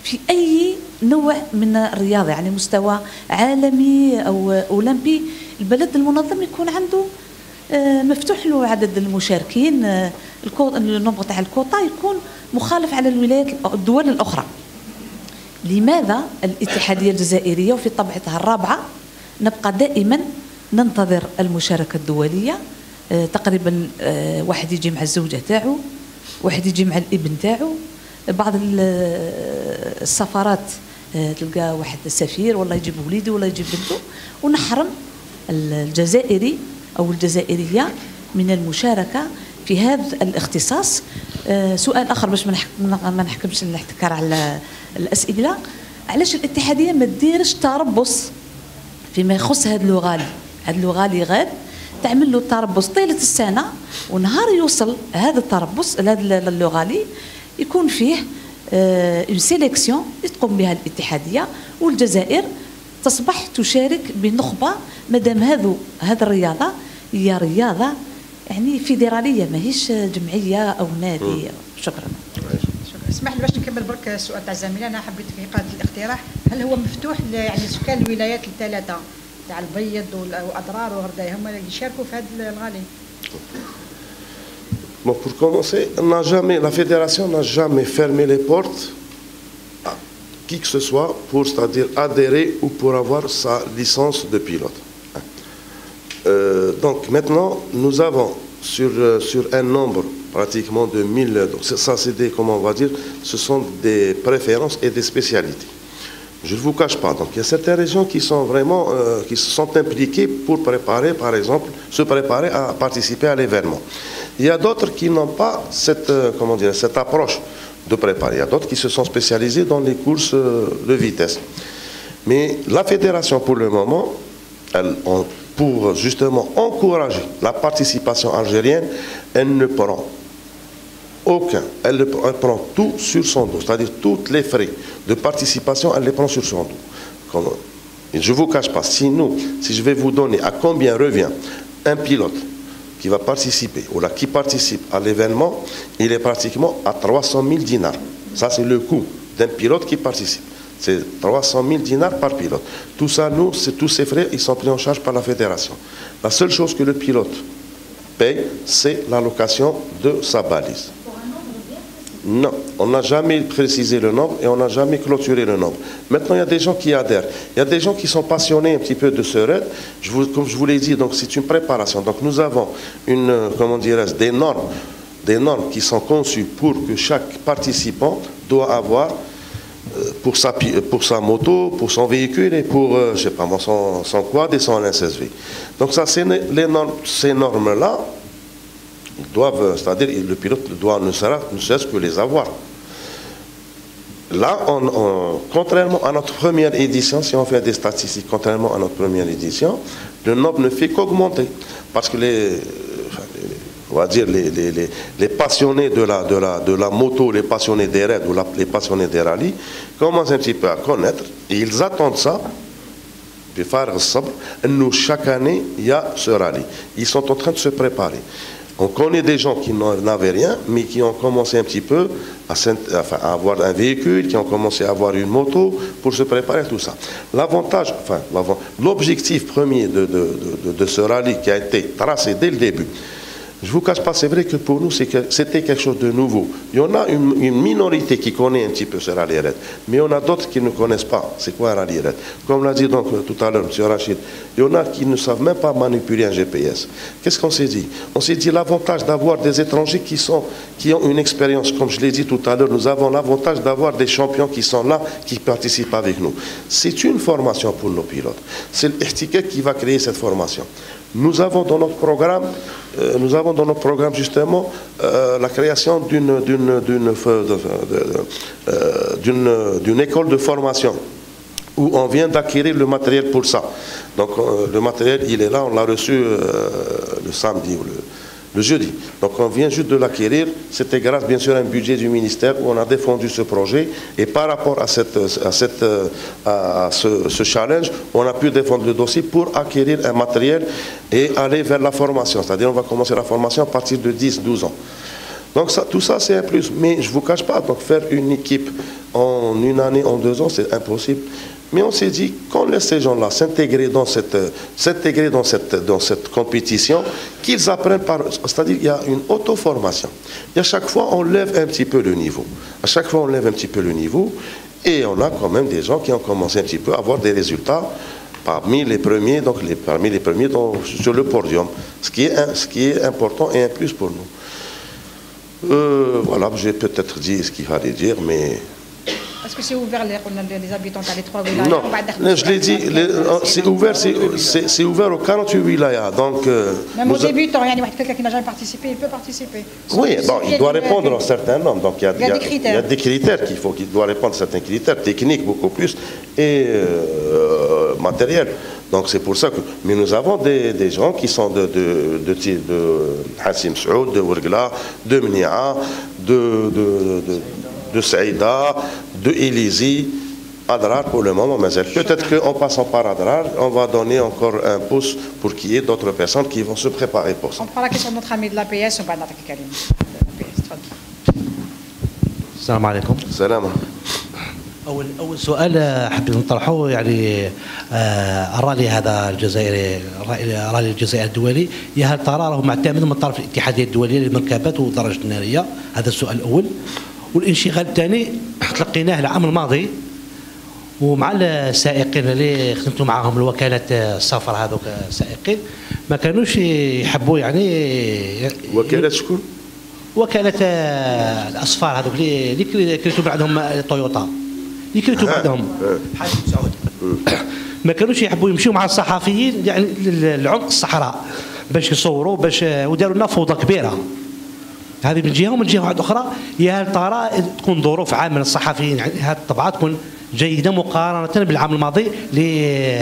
في أي نوع من الرياضة، يعني مستوى عالمي أو أولمبي، البلد المنظم يكون عنده مفتوح له عدد المشاركين، النمط تاع الكوطا يكون مخالف على الدول الأخرى. لماذا الاتحادية الجزائرية وفي طبعتها الرابعة نبقى دائما ننتظر المشاركة الدولية؟ تقريبا واحد يجي مع الزوجة تاعو، واحد يجي مع الابن تاعو، بعض السفارات تلقى واحد سفير والله يجيب وليده ولا يجيب بنته، ونحرم الجزائري أو الجزائرية من المشاركة في هذا الاختصاص. سؤال آخر باش ما نحكمش الاحتكار على الأسئلة، علاش الاتحادية ما ديرش تربص فيما يخص هذا اللغالي؟ هذا اللغالي غاد تعمل له تربص طيلة السنة، ونهار يوصل هذا التربص هذا اللغالي يكون فيه اون سيليكسيون تقوم بها الاتحادية، والجزائر تصبح تشارك بنخبة، مادام هذا الرياضة هي رياضة يعني فيدرالية، ماهيش جمعية أو نادي. شكرا. اسمح لي باش نكمل برك السؤال تاع الزميلة. أنا حبيت في إيقاظ الاقتراح، هل هو مفتوح يعني سكان الولايات الثلاثة تاع البيض والأضرار وغرداية هم اللي يشاركوا في هذا الغالي؟ Bon, pour commencer, la fédération n'a jamais fermé les portes à qui que ce soit pour, c'est-à-dire adhérer ou pour avoir sa licence de pilote. Donc maintenant, nous avons sur un nombre pratiquement de 1000, donc ça c'est des, comment on va dire, ce sont des préférences et des spécialités. Je ne vous cache pas, donc il y a certaines régions qui sont vraiment, qui se sont impliquées pour préparer, par exemple, se préparer à participer à l'événement. Il y a d'autres qui n'ont pas cette, comment dire, cette approche de préparer. Il y a d'autres qui se sont spécialisés dans les courses de vitesse. Mais la fédération, pour le moment, pour justement encourager la participation algérienne, elle ne prend aucun, elle prend tout sur son dos, c'est-à-dire tous les frais de participation, elle les prend sur son dos. Et je ne vous cache pas, si je vais vous donner à combien revient un pilote qui va participer, ou là, qui participe à l'événement, il est pratiquement à 300 000 dinars. Ça, c'est le coût d'un pilote qui participe. C'est 300 000 dinars par pilote. Tout ça, tous ces frais, ils sont pris en charge par la fédération. La seule chose que le pilote paye, c'est la location de sa balise. Non, on n'a jamais précisé le nombre et on n'a jamais clôturé le nombre. Maintenant, il y a des gens qui adhèrent. Il y a des gens qui sont passionnés un petit peu de ce raid. Comme je vous l'ai dit, donc c'est une préparation. Donc nous avons des normes qui sont conçues pour que chaque participant doit avoir pour sa moto, pour son véhicule et pour, je sais pas moi, son quad et son SSV. Donc ça, c'est ces normes-là, c'est-à-dire le pilote ne cesse que les avoir. Là, contrairement à notre première édition, si on fait des statistiques, contrairement à notre première édition, le nombre ne fait qu'augmenter. Parce que les passionnés de la moto, les passionnés des raids ou les passionnés des rallyes commencent un petit peu à connaître et ils attendent ça. Nous, chaque année, il y a ce rallye. Ils sont en train de se préparer. On connaît des gens qui n'avaient rien, mais qui ont commencé un petit peu à avoir un véhicule, qui ont commencé à avoir une moto pour se préparer à tout ça. L'objectif premier de ce rallye qui a été tracé dès le début, je ne vous cache pas, c'est vrai que pour nous, c'était quelque chose de nouveau. Il y en a une minorité qui connaît un petit peu ce rallye raid, mais il y en a d'autres qui ne connaissent pas. C'est quoi un rallye raid? Comme l'a dit donc tout à l'heure M. Rachid, il y en a qui ne savent même pas manipuler un GPS. Qu'est-ce qu'on s'est dit? On s'est dit l'avantage d'avoir des étrangers qui ont une expérience. Comme je l'ai dit tout à l'heure, nous avons l'avantage d'avoir des champions qui sont là, qui participent avec nous. C'est une formation pour nos pilotes. C'est l'Ihtikak qui va créer cette formation. Nous avons dans notre programme justement la création d'une école de formation où on vient d'acquérir le matériel pour ça. Donc le matériel, il est là, on l'a reçu le samedi ou le jeudi. Donc on vient juste de l'acquérir. C'était grâce bien sûr à un budget du ministère où on a défendu ce projet. Et par rapport à ce challenge, on a pu défendre le dossier pour acquérir un matériel et aller vers la formation. C'est-à-dire on va commencer la formation à partir de 10-12 ans. Donc tout ça c'est un plus. Mais je ne vous cache pas, donc faire une équipe en une année, en 2 ans, c'est impossible. Mais on s'est dit qu'on laisse ces gens-là s'intégrer dans cette compétition, qu'ils apprennent c'est-à-dire qu'il y a une auto-formation. Et à chaque fois, on lève un petit peu le niveau. À chaque fois, on lève un petit peu le niveau. Et on a quand même des gens qui ont commencé un petit peu à avoir des résultats parmi les premiers, sur le podium. Ce qui est important et un plus pour nous. Voilà, j'ai peut-être dit ce qu'il fallait dire, mais... Est-ce que c'est ouvert les habitants à les 3 wilayas? Non, je l'ai dit, c'est ouvert aux 48 wilayas. Donc, même aux débutants, il y a quelqu'un qui n'a jamais participé, il peut participer. Oui, bon, il doit répondre à un certain nombre. Donc, il y a des critères qu'il doit répondre à certains critères, techniques beaucoup plus, et matériels. Donc c'est pour ça que... Mais nous avons des gens qui sont de Hassim Saoud, de Ouargla, de Mnia, de Saïda, de Elizi, Adrar pour le moment, mais peut-être qu'en passant par Adrar, on va donner encore un pouce pour qu'il y ait d'autres personnes qui vont se préparer pour ça. On prend la question de notre ami de l'APS, on va attaquer Karim. السلام عليكم. السلام. أول سؤال حبيت نطرحه يعني الرالي هذا الجزائري رالي الجزائر الدولي هل ترى له معتمد من طرف الاتحادية الدولية للمركبات والدراجات النارية؟ هذا السؤال الأول. والانشغال الثاني تلقيناه العام الماضي ومع السائقين اللي خدمتوا معاهم الوكالة السفر هذوك السائقين ما كانوش يحبوا يعني وكالة شكون؟ وكالة الأصفار هذوك اللي كريتوا بعدهم تويوتا اللي كريتوا بعدهم حاج سعود ما كانوش يحبوا يمشيوا مع الصحفيين يعني لعمق الصحراء باش يصوروا وداروا لنا فوضى كبيرة. هذه من جهه ومن جهه واحده اخرى هل ترى تكون ظروف عامه للصحفيين يعني هذه الطبعه تكون جيده مقارنه بالعام الماضي اللي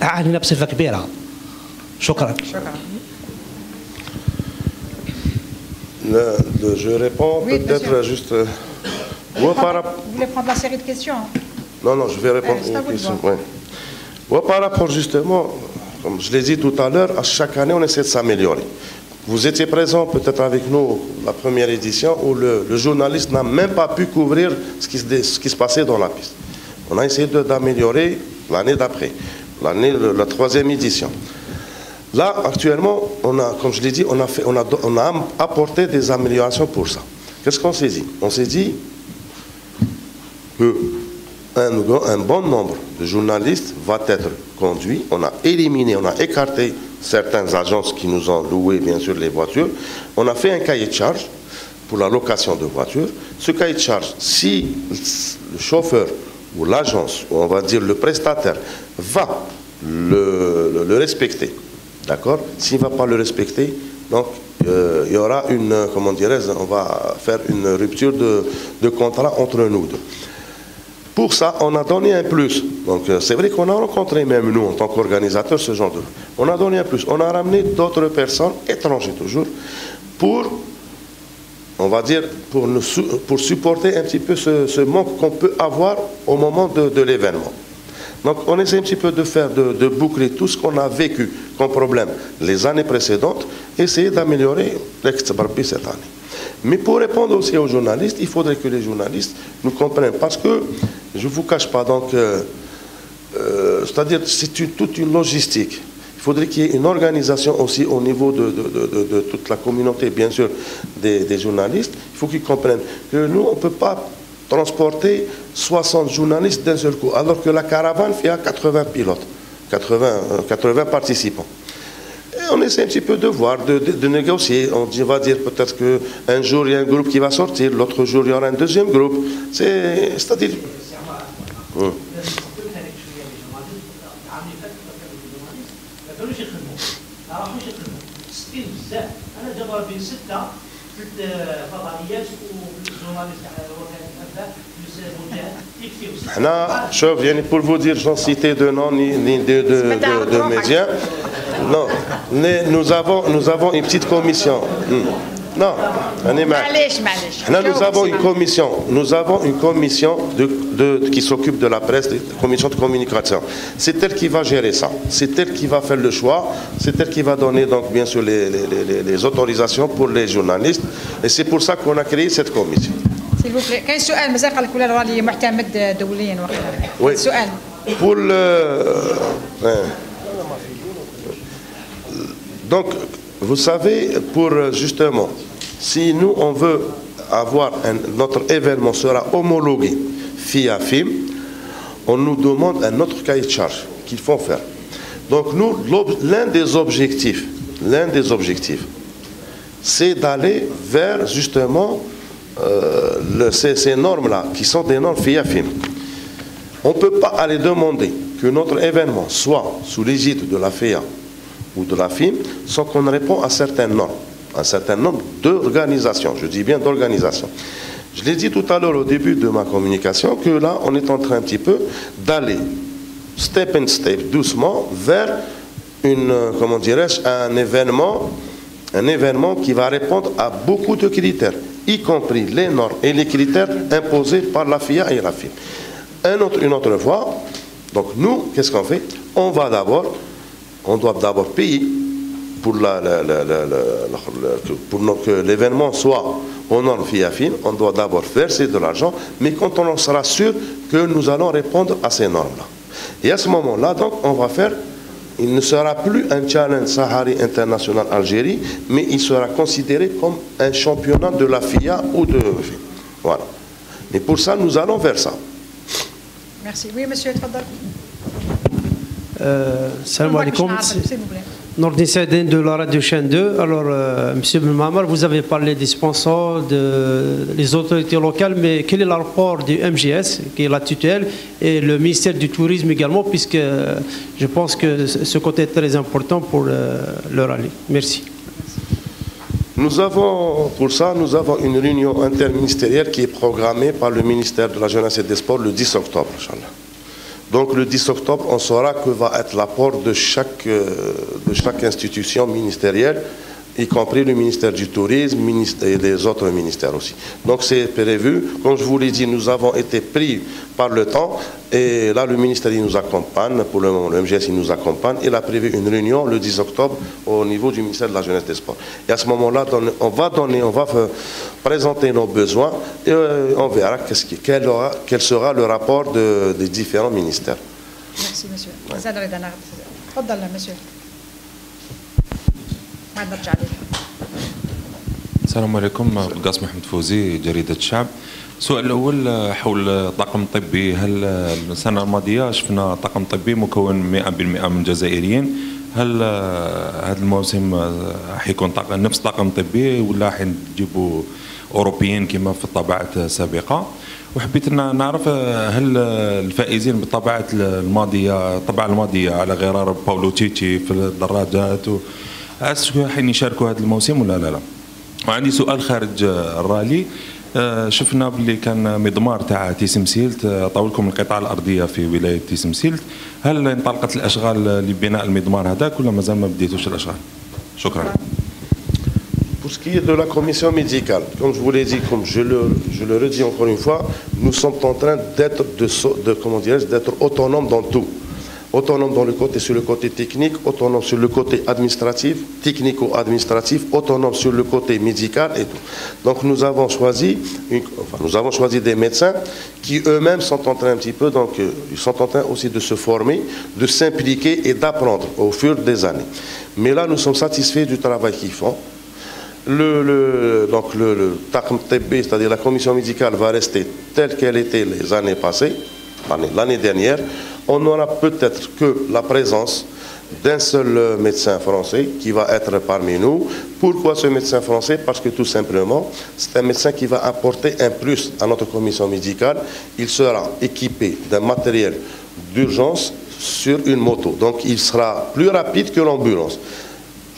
عانينا بصفه كبيره. شكرا. Je réponds peut-être juste. Vous voulez prendre la série de questions? Non, je vais répondre aux questions. Ouais. Par rapport justement, comme je l'ai dit tout à l'heure, à chaque année on essaie de s'améliorer. Vous étiez présent peut-être avec nous la première édition où le journaliste n'a même pas pu couvrir ce qui se passait dans la piste. On a essayé d'améliorer l'année d'après, la 3e édition. Là, actuellement, comme je l'ai dit, on a apporté des améliorations pour ça. Qu'est-ce qu'on s'est dit? On s'est dit qu'un bon nombre de journalistes va être conduit. On a éliminé, on a écarté certaines agences qui nous ont loué, bien sûr, les voitures. On a fait un cahier de charge pour la location de voitures. Ce cahier de charge, si le chauffeur ou l'agence, ou on va dire le prestataire, va le respecter, d'accord? S'il ne va pas le respecter, donc il y aura comment dirais-je, on va faire une rupture de contrat entre nous deux. Pour ça, on a donné un plus. Donc c'est vrai qu'on a rencontré même nous, en tant qu'organisateurs, ce genre de... On a donné un plus. On a ramené d'autres personnes, étrangers toujours, pour, on va dire, pour supporter un petit peu ce manque qu'on peut avoir au moment de l'événement. Donc on essaie un petit peu de boucler tout ce qu'on a vécu comme problème les années précédentes, essayer d'améliorer l'ex-Barbi cette année. Mais pour répondre aussi aux journalistes, il faudrait que les journalistes nous comprennent, parce que, je ne vous cache pas, donc, c'est-à-dire c'est toute une logistique. Il faudrait qu'il y ait une organisation aussi au niveau de toute la communauté, bien sûr, des journalistes. Il faut qu'ils comprennent que nous, on ne peut pas transporter 60 journalistes d'un seul coup, alors que la caravane fait à 80 pilotes, 80 participants. Et on essaie un petit peu de voir, de négocier. On va dire peut-être qu'un jour, il y a un groupe qui va sortir, l'autre jour, il y aura un deuxième groupe. C'est-à-dire... Pour vous dire, j'en citais de noms ni de médias. Non, nous avons une petite commission. Non, nous avons une commission qui s'occupe de la presse, une commission de communication. C'est elle qui va gérer ça. C'est elle qui va faire le choix. C'est elle qui va donner donc bien sûr les autorisations pour les journalistes. Et c'est pour ça qu'on a créé cette commission. S'il vous plaît, quel سؤال مازال قال لك ولا راني معتمد دوليا وقيلا. سؤال. Pour donc, vous savez, pour justement, si nous on veut avoir notre événement sera homologué FIAFIM, on nous demande un autre cahier de charge qu'il faut faire. Donc nous, l'un des objectifs, c'est d'aller vers justement ces normes-là, qui sont des normes FIAFIM. On ne peut pas aller demander que notre événement soit sous l'égide de la FIA ou de la FIM sans qu'on réponde à certaines normes, un certain nombre d'organisations. Je dis bien d'organisations. Je l'ai dit tout à l'heure au début de ma communication que là, on est en train un petit peu d'aller step and step, doucement, vers comment dirais-je, un événement qui va répondre à beaucoup de critères, y compris les normes et les critères imposés par la FIA et la FIM. Une autre fois, donc nous, qu'est-ce qu'on fait? On doit d'abord payer pour que l'événement soit aux normes FIAFIM, on doit d'abord verser de l'argent, mais quand on sera sûr que nous allons répondre à ces normes-là. Et à ce moment-là, donc, on va faire, il ne sera plus un challenge Sahari International Algérie, mais il sera considéré comme un championnat de la FIA ou de... Voilà. Et pour ça, nous allons vers ça. Merci. Oui, monsieur, tfadal. Salam alaikum. Nordin Saïdine de la radio chaîne 2. Alors, monsieur Ben Maamar, vous avez parlé des sponsors, des autorités locales, mais quel est le rapport du MGS, qui est la tutelle, et le ministère du Tourisme également, puisque je pense que ce côté est très important pour le rallye. Merci. Pour ça, nous avons une réunion interministérielle qui est programmée par le ministère de la Jeunesse et des Sports le 10 octobre, Inch'Allah. Donc le 10 octobre, on saura que va être l'apport de chaque institution ministérielle, y compris le ministère du Tourisme et les autres ministères aussi. Donc c'est prévu. Comme je vous l'ai dit, nous avons été pris par le temps et là le ministère il nous accompagne, pour le moment le MGS il nous accompagne. Il a prévu une réunion le 10 octobre au niveau du ministère de la Jeunesse et des Sports. Et à ce moment-là, on va présenter nos besoins et on verra quel sera le rapport des différents ministères. Merci monsieur. Monsieur. بعد نرجع لك. السلام عليكم. بالقاسم محمد فوزي، جريدة الشعب. السؤال الأول حول الطاقم الطبي. هل السنة الماضية شفنا طاقم طبي مكون 100% من جزائريين؟ هل هذا الموسم حيكون نفس طاقم طبي ولا حنجيبوا أوروبيين كما في الطبعات السابقة؟ وحبيت نعرف هل الفائزين بالطبعة الماضية على غرار باولو تيتي في الدراجات حين يشاركوا هذا الموسم ولا لا؟ وعندي سؤال خارج الرالي. شفنا باللي كان مضمار تاع تيسمسيلت طولكم القطاع الارضيه في ولايه تيسمسيلت. هل انطلقت الاشغال لبناء المضمار هذاك ولا مازال ما بديتوش الاشغال؟ شكرا. Pour ce qui est de la commission médicale, comme je vous l'ai dit, comme je le redis encore une fois, nous sommes en train d'être d'être autonomes dans tout. Autonome sur le côté technique, autonome sur le côté administratif, technico-administratif, autonome sur le côté médical et tout. Donc nous avons choisi des médecins qui eux-mêmes sont en train un petit peu, donc ils sont en train aussi de se former, de s'impliquer et d'apprendre au fur des années. Mais là, nous sommes satisfaits du travail qu'ils font. Donc le TACM TB, c'est-à-dire la commission médicale, va rester telle qu'elle était les années passées, l'année dernière. On n'aura peut-être que la présence d'un seul médecin français qui va être parmi nous. Pourquoi ce médecin français? Parce que tout simplement, c'est un médecin qui va apporter un plus à notre commission médicale. Il sera équipé d'un matériel d'urgence sur une moto. Donc il sera plus rapide que l'ambulance.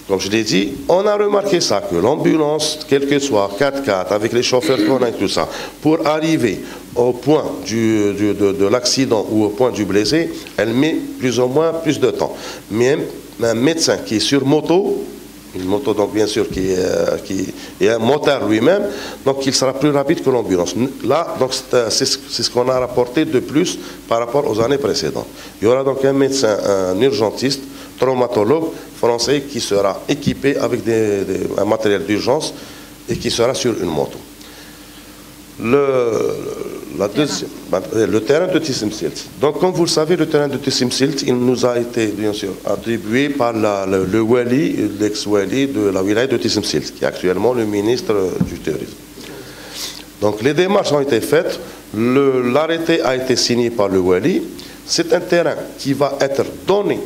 Comme je l'ai dit, on a remarqué ça, que l'ambulance, quel que soit, 4x4, avec les chauffeurs qu'on a et tout ça, pour arriver au point de l'accident ou au point du blessé, elle met plus ou moins plus de temps. Mais un médecin qui est sur moto, une moto donc bien sûr qui est un motard lui-même, donc il sera plus rapide que l'ambulance. Là, donc c'est ce qu'on a rapporté de plus par rapport aux années précédentes. Il y aura donc un médecin, un urgentiste, traumatologue français qui sera équipé avec un matériel d'urgence et qui sera sur une moto. Le terrain de Tissimsilt. Donc, comme vous le savez, le terrain de Tissimsilt, il nous a été, bien sûr, attribué par le wali, l'ex-wali de la wilaya de Tissimsilt, qui est actuellement le ministre du Tourisme. Donc, les démarches ont été faites. L'arrêté a été signé par le wali. C'est un terrain qui va être donné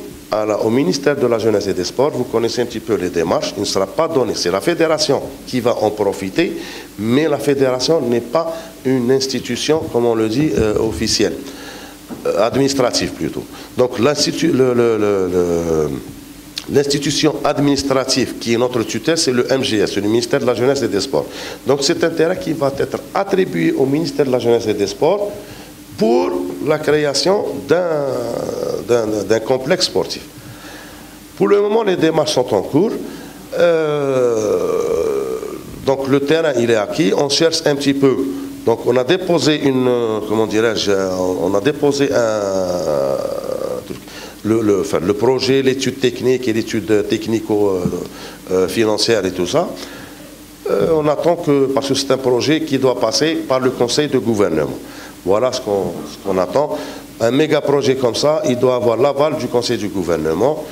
au ministère de la Jeunesse et des Sports. Vous connaissez un petit peu les démarches. Il ne sera pas donné. C'est la fédération qui va en profiter, mais la fédération n'est pas une institution, comme on le dit, officielle, administrative plutôt. Donc l'institution administrative qui est notre tutelle, c'est le MGS, le ministère de la Jeunesse et des Sports. Donc c'est un terrain qui va être attribué au ministère de la Jeunesse et des Sports pour la création d'un complexe sportif. Pour le moment, les démarches sont en cours. Donc le terrain, il est acquis. On cherche un petit peu. Donc on a déposé le projet, l'étude technique et l'étude technico-financière et tout ça. On attend parce que c'est un projet qui doit passer par le conseil de gouvernement. Voilà ce qu'on attend. Un méga projet comme ça, il doit avoir l'aval du conseil du gouvernement.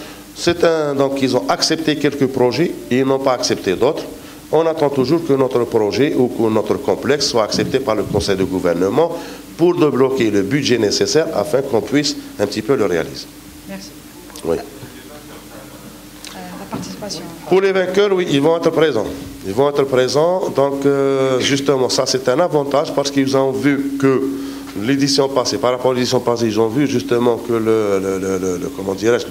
Donc ils ont accepté quelques projets et ils n'ont pas accepté d'autres. On attend toujours que notre projet ou que notre complexe soit accepté par le conseil de gouvernement pour débloquer le budget nécessaire afin qu'on puisse un petit peu le réaliser. Merci. Oui. La participation. Pour les vainqueurs, oui, ils vont être présents. Ils vont être présents. Donc, justement, ça, c'est un avantage parce qu'ils ont vu que l'édition passée, par rapport à l'édition passée, ils ont vu justement que comment dirais-je,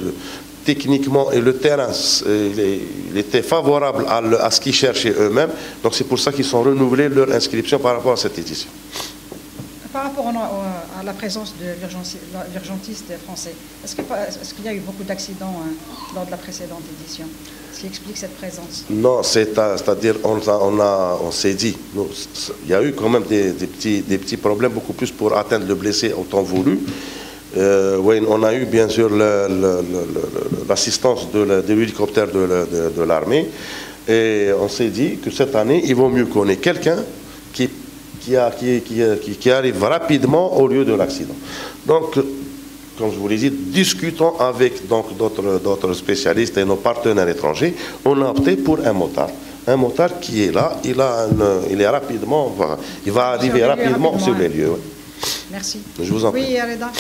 techniquement et le terrain, il était favorable à ce qu'ils cherchaient eux-mêmes. Donc, c'est pour ça qu'ils ont renouvelé leur inscription par rapport à cette édition. Par rapport à la présence de l'urgentiste français, est-ce qu'il y a eu beaucoup d'accidents lors de la précédente édition? Ce qui explique cette présence? Non, c'est-à-dire on s'est dit, il y a eu quand même des petits problèmes, beaucoup plus pour atteindre le blessé au temps voulu. Oui, on a eu bien sûr l'assistance de l'hélicoptère de l'armée et on s'est dit que cette année, il vaut mieux qu'on ait quelqu'un qui arrive rapidement au lieu de l'accident. Donc, comme je vous l'ai dit, discutant avec d'autres spécialistes et nos partenaires étrangers, on a opté pour un motard. Un motard qui est là, il est rapidement, il va arriver rapidement sur les lieux. Merci. Je vous en prie. Oui, Reda,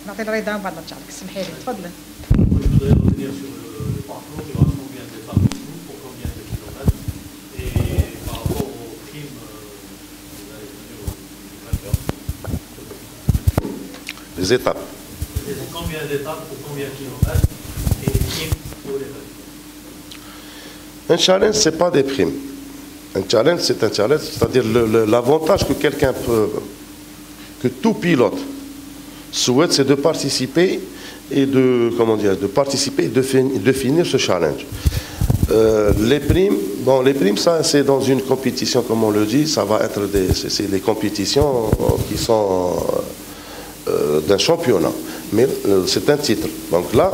نعطي لرضا وبعد نرجع لك. اسمحي لي، تفضلي. Je voudrais revenir sur le parcours. Il y aura combien d'étapes pour combien de kilomètres? Et par rapport aux primes, vous allez venir au vainqueur. Les étapes. Combien d'étapes pour combien de kilomètres et les primes pour les vainqueurs? Un challenge, ce n'est pas des primes. Un challenge, c'est un challenge, c'est-à-dire l'avantage que quelqu'un peut, que tout pilote souhaite, c'est de participer et de finir ce challenge. Les primes, ça, c'est dans une compétition, comme on le dit, ça va être des compétitions qui sont d'un championnat. Mais c'est un titre. Donc là,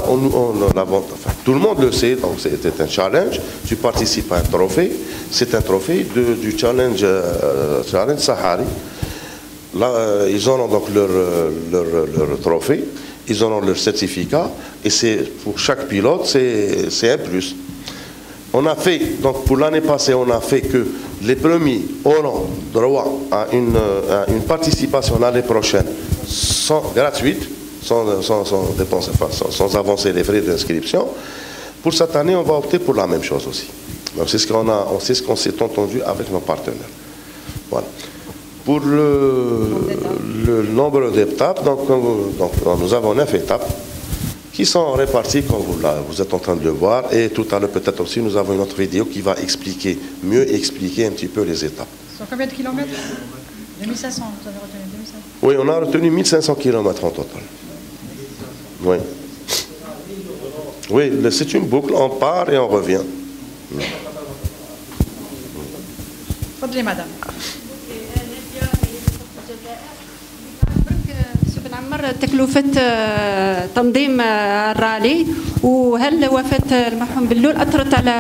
tout le monde le sait, donc c'était un challenge. Tu participes à un trophée. C'est un trophée du challenge Sahari. Là, ils auront donc leur trophée, ils auront leur certificat, et pour chaque pilote, c'est un plus. On a fait, donc pour l'année passée, on a fait que les premiers auront droit à une participation l'année prochaine gratuite, sans dépenser, sans avancer les frais d'inscription. Pour cette année, on va opter pour la même chose aussi. Donc c'est ce qu'on s'est entendu avec nos partenaires. Voilà. Pour le nombre d'étapes, donc nous avons 9 étapes qui sont réparties comme vous êtes en train de le voir. Et tout à l'heure, peut-être aussi, nous avons une autre vidéo qui va mieux expliquer un petit peu les étapes. Sur combien de kilomètres? 2500, vous avez retenu 2500? Oui, on a retenu 1500 km en total. Oui. Oui, c'est une boucle, on part et on revient. تفضلي مدام. عمر تكلفة تنظيم الرالي، وهل وفاة المرحوم بلول أثرت على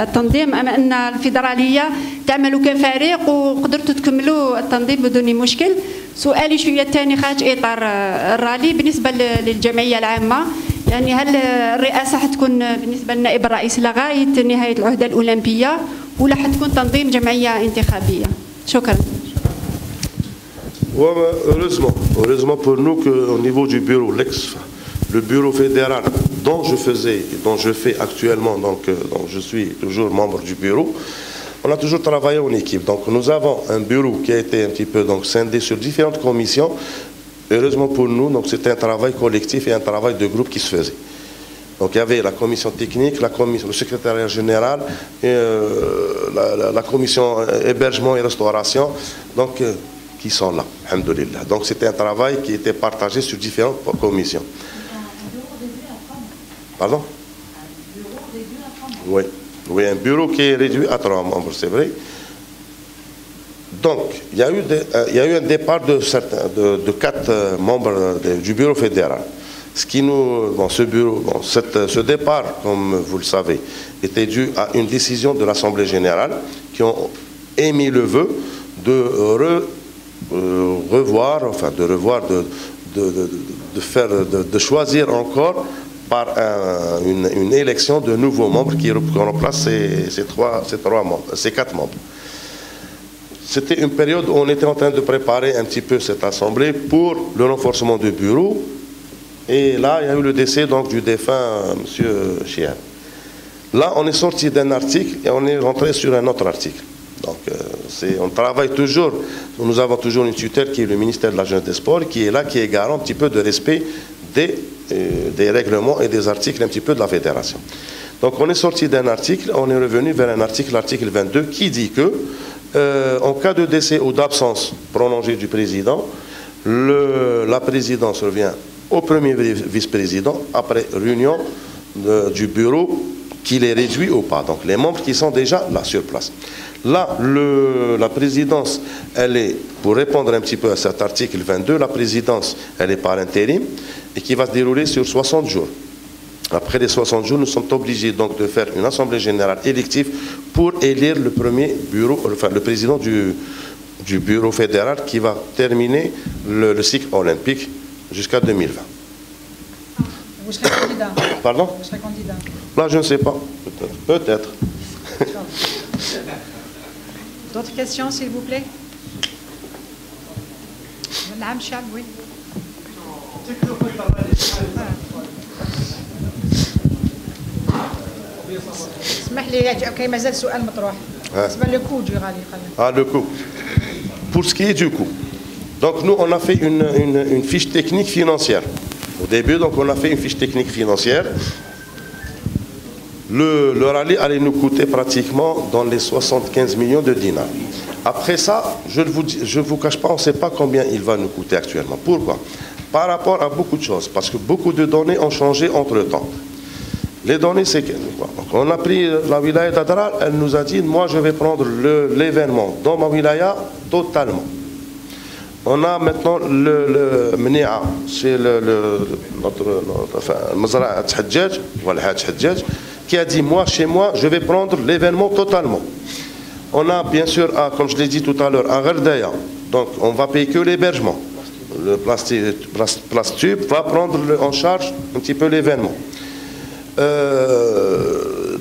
التنظيم أم أن الفيدرالية تعملوا كفريق وقدرتوا تكملوا التنظيم بدون مشكل؟ سؤالي شوية ثاني خارج إطار الرالي بالنسبة للجمعية العامة، يعني هل الرئاسة حتكون بالنسبة للنائب الرئيس لغاية نهاية العهدة الأولمبية ولا حتكون تنظيم جمعية انتخابية؟ شكرا. Heureusement pour nous qu'au niveau du bureau, le bureau fédéral dont je fais actuellement, donc je suis toujours membre du bureau, on a toujours travaillé en équipe. Donc nous avons un bureau qui a été un petit peu scindé sur différentes commissions. Heureusement pour nous, donc c'était un travail collectif et un travail de groupe qui se faisait. Donc il y avait la commission technique, le secrétariat général, et, la commission hébergement et restauration. Donc qui sont là, alhamdoulilah. Donc c'était un travail qui était partagé sur différentes commissions. Pardon? Oui. Oui, un bureau qui est réduit à 3 membres, c'est vrai. Donc, il y a eu un départ de 4 membres du bureau fédéral. Ce départ, comme vous le savez, était dû à une décision de l'Assemblée générale qui ont émis le vœu de choisir encore par une élection de nouveaux membres qui remplacent ces 4 membres. C'était une période où on était en train de préparer un petit peu cette assemblée pour le renforcement du bureau. Et là, il y a eu le décès donc, du défunt M. Chian. Là, on est sorti d'un article et on est rentré sur un autre article. Donc, on travaille toujours, nous avons toujours une tutelle qui est le ministère de la Jeunesse et des Sports, qui est là, qui est garant un petit peu de respect des règlements et des articles un petit peu de la fédération. Donc, on est sorti d'un article, on est revenu vers un article, l'article 22, qui dit que, en cas de décès ou d'absence prolongée du président, la présidence revient au premier vice-président après réunion du bureau, qu'il est réduit ou pas. Donc, les membres qui sont déjà là sur place. Là, la présidence, elle est, pour répondre un petit peu à cet article 22, la présidence, elle est par intérim et qui va se dérouler sur 60 jours. Après les 60 jours, nous sommes obligés donc de faire une assemblée générale élective pour élire le premier bureau, enfin le président du bureau fédéral qui va terminer le cycle olympique jusqu'à 2020. Vous serez candidat. Pardon? Vous serez candidat. Là, je ne sais pas. Peut-être. D'autres questions, s'il vous plaît? Madame Chab, oui. اسمح لي اوكي مازال سؤال مطروح بالنسبه للكو du rallye. Ah, le coût. Pour ce qui est du coût. Donc nous, on a fait une fiche technique financière. Au début, donc, on a fait une fiche technique financière. Le rallye allait nous coûter pratiquement dans les 75 millions de dinars. Après ça, je ne vous cache pas, on ne sait pas combien il va nous coûter actuellement. Pourquoi? Par rapport à beaucoup de choses, parce que beaucoup de données ont changé entre-temps. Les données, c'est que on a pris la wilaya d'Adrar, elle nous a dit, moi je vais prendre l'événement dans ma wilaya totalement. On a maintenant le Mnia, c'est notre Mazra'at Hadjaj, qui a dit, moi chez moi, je vais prendre l'événement totalement. On a bien sûr, comme je l'ai dit tout à l'heure, à Gherdaya, donc on va payer que l'hébergement. Le Plastube va prendre en charge un petit peu l'événement.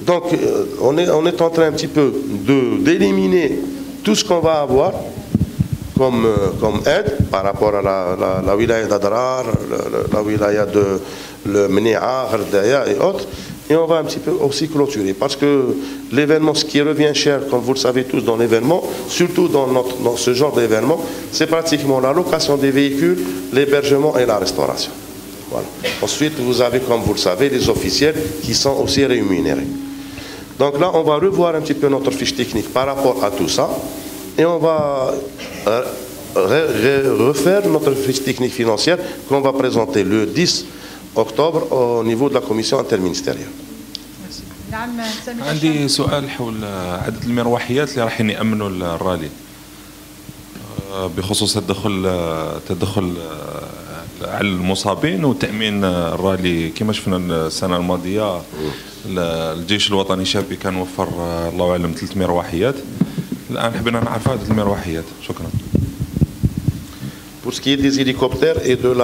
Donc on est en train un petit peu d'éliminer tout ce qu'on va avoir comme aide par rapport à la wilaya d'Adrar, la wilaya de Mnia, Gherdaya et autres. Et on va un petit peu aussi clôturer. Parce que l'événement, ce qui revient cher, comme vous le savez tous dans l'événement, surtout dans ce genre d'événement, c'est pratiquement la location des véhicules, l'hébergement et la restauration. Voilà. Ensuite, vous avez, comme vous le savez, les officiels qui sont aussi rémunérés. Donc là, on va revoir un petit peu notre fiche technique par rapport à tout ça. Et on va refaire notre fiche technique financière qu'on va présenter le 10 octobre au niveau de la commission interministérielle. عندي سؤال حول عدد المروحيات اللي راح يأمنوا الرالي بخصوص التدخل على المصابين وتأمين الرالي. كما شفنا السنة الماضية الجيش الوطني الشعبي كان وفر الله أعلم 300 مروحيات. الآن حبينا نعرف عدد المروحيات. شكرا. Pour ce qui est des hélicoptères et de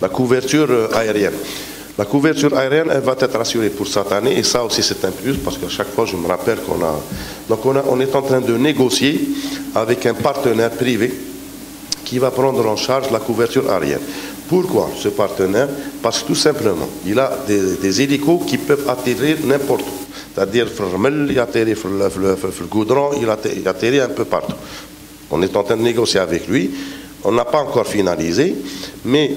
la couverture aérienne. La couverture aérienne, elle va être assurée pour cette année, et ça aussi c'est un plus, parce qu'à chaque fois je me rappelle on est en train de négocier avec un partenaire privé qui va prendre en charge la couverture aérienne. Pourquoi ce partenaire? Parce que tout simplement, il a des hélicos qui peuvent atterrir n'importe où. C'est-à-dire, il atterrit sur le goudron, il atterrit un peu partout. On est en train de négocier avec lui. On n'a pas encore finalisé, mais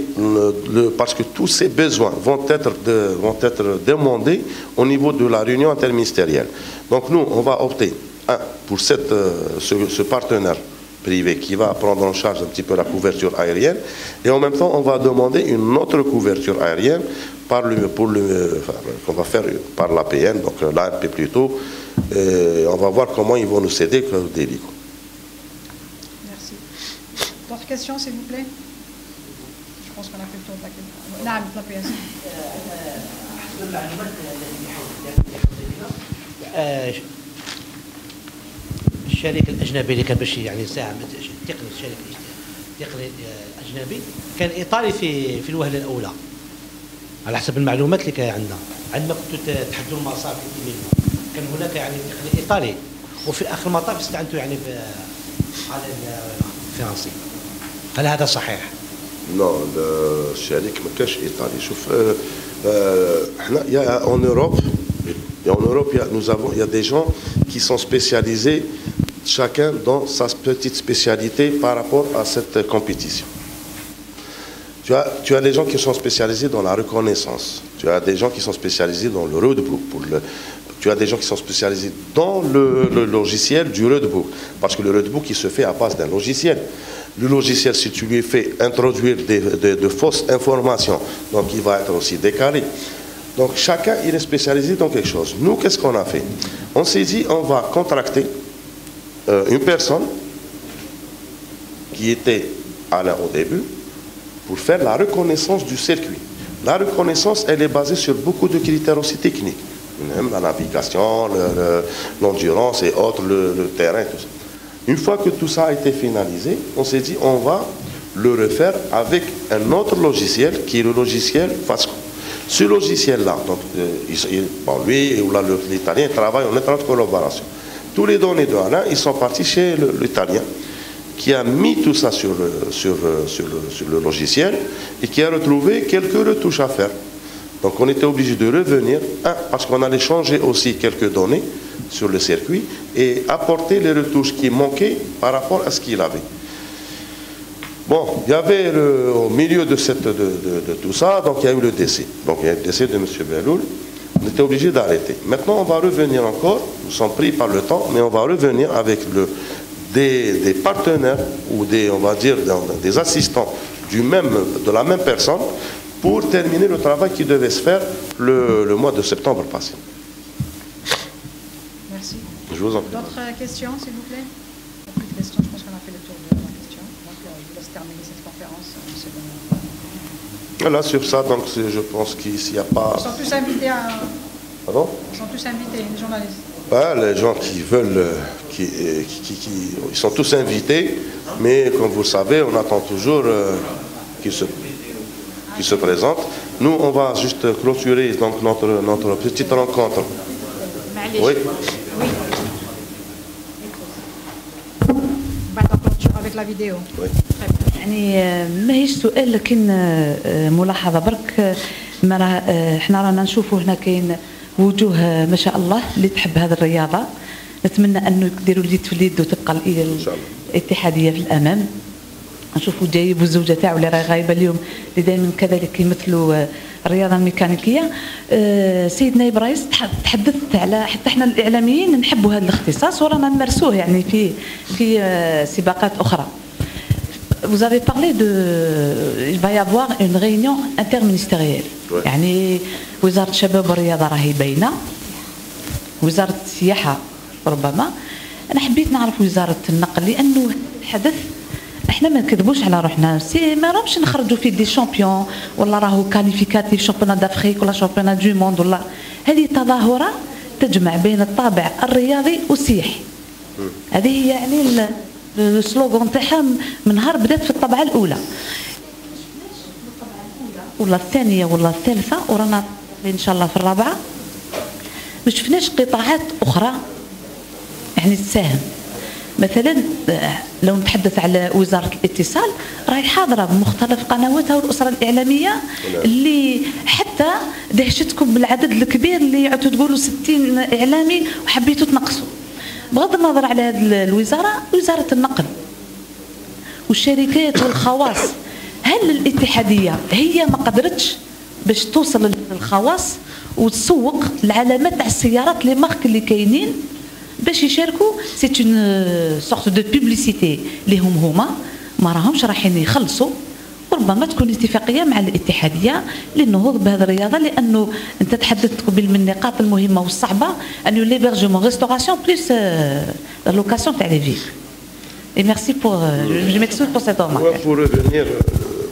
parce que tous ces besoins vont être demandés au niveau de la réunion interministérielle. Donc nous, on va opter pour ce partenaire privé qui va prendre en charge un petit peu la couverture aérienne, et en même temps, on va demander une autre couverture aérienne qu'on va faire par l'APN, donc l'ARP plutôt, et on va voir comment ils vont nous céder des hélicos. D'autres questions, s'il vous plaît? Je pense qu'on a fait le tour de la question. نعم تفضل يا سيدي. الشريك الاجنبي اللي كان باش يعني يساهم تقني تقني اجنبي كان ايطالي في الوهله الاولى على حسب المعلومات اللي كان عندنا كنتوا تحدوا المسار في كان هناك يعني تقني ايطالي وفي اخر المطاف استعنتوا يعني على الفرنسي. هل هذا صحيح؟ Non, الشريك ما كانش ايطالي. شوف احنا en Europe, il y a des gens qui sont spécialisés, chacun dans sa petite spécialité par rapport à cette compétition. Tu as des gens qui sont spécialisés dans la reconnaissance. Tu as des gens qui sont spécialisés dans le roadbook. Tu as des gens qui sont spécialisés dans le logiciel du roadbook. Parce que le roadbook, il se fait à base d'un logiciel. Le logiciel, si tu lui fais introduire de fausses informations, donc il va être aussi décalé. Donc chacun, il est spécialisé dans quelque chose. Nous, qu'est-ce qu'on a fait? On s'est dit, on va contracter une personne qui était Alain au début pour faire la reconnaissance du circuit. La reconnaissance, elle est basée sur beaucoup de critères aussi techniques. Même la navigation, l'endurance et autres, le terrain, tout ça. Une fois que tout ça a été finalisé, on s'est dit, on va le refaire avec un autre logiciel qui est le logiciel FASCO. Ce logiciel-là, donc, lui ou l'Italien travaillent en étroite collaboration. Tous les données de Alain, ils sont partis chez l'Italien qui a mis tout ça sur le logiciel et qui a retrouvé quelques retouches à faire. Donc on était obligé de revenir, parce qu'on allait changer aussi quelques données sur le circuit et apporter les retouches qui manquaient par rapport à ce qu'il avait. Bon, il y avait au milieu de tout ça, donc il y a eu le décès. Donc il y a eu le décès de M. Belloul. On était obligé d'arrêter. Maintenant, on va revenir encore, nous sommes pris par le temps, mais on va revenir avec des partenaires ou on va dire des assistants de la même personne pour terminer le travail qui devait se faire le mois de septembre passé. Merci. Je vous en prie. D'autres questions, s'il vous plaît? Plus de questions, je pense qu'on a fait le tour de la question. Donc, je vous laisse terminer cette conférence. Voilà, sur ça, donc je pense qu'ici, il n'y a pas... Ils sont tous invités à... Pardon? Ils sont tous invités, les journalistes. Les gens qui veulent, ils sont tous invités, mais comme vous le savez, on attend toujours qu'ils se présentent. Nous, on va juste clôturer donc notre petite rencontre. Oui. Avec la vidéo. Oui. يعني ماهيش سؤال لكن ملاحظه برك احنا رانا نشوفوا هنا كاين وجوه ما شاء الله اللي تحب هذه الرياضه. نتمنى انه يديروا اليد في اليد وتبقى الاتحاديه في الامام. نشوفوا جايب والزوجه تاعو اللي راهي غايبه اليوم اللي دائما كذلك يمثلوا الرياضه الميكانيكيه. سيد نائب رئيس تحدثت على حتى احنا الاعلاميين نحبوا هذا الاختصاص ورانا نمارسوه يعني في سباقات اخرى. Vous avez parlé il va y avoir une réunion interministérielle. Ouais. يعني وزارة الشباب والرياضة راهي باينة. وزارة السياحة ربما. أنا حبيت نعرف وزارة النقل لأنه الحدث احنا ما نكذبوش على روحنا ما راهمش نخرجوا في دي شامبيون ولا راهو كاليفيكاتيف شامبيونات دافريك ولا شامبيونات دو موند ولا هذه تظاهرة تجمع بين الطابع الرياضي والسياحي. هذه هي يعني السلوغون تاعها من نهار بدات في الطبعه الاولى ولا الثانيه ولا الثالثه ورانا ان شاء الله في الرابعه ما شفناش قطاعات اخرى يعني تساهم. مثلا لو نتحدث على وزاره الاتصال راهي حاضره بمختلف قنواتها والاسره الاعلاميه اللي حتى دهشتكم بالعدد الكبير اللي عدتوا تقولوا 60 اعلامي وحبيتوا تنقصوا. بغض النظر على هذه الوزاره وزاره النقل والشركات والخواص هل الاتحاديه هي ما قدرتش باش توصل للخواص وتسوق العلامات تاع السيارات لي مارك اللي كاينين باش يشاركوا سي اون سورت دو بوبليسيتي اللي هما ما راهمش رايحين يخلصوا. وربما تكون اتفاقيه مع الاتحاديه للنهوض بهذه الرياضه لانه انت تحدثت قبل من النقاط المهمه والصعبه انه ليبرجمون ريستوراسيون بليس لا لوكاسيون تاع لي فيك. Et merci pour je m'excuse pour cette remarque. Pour revenir,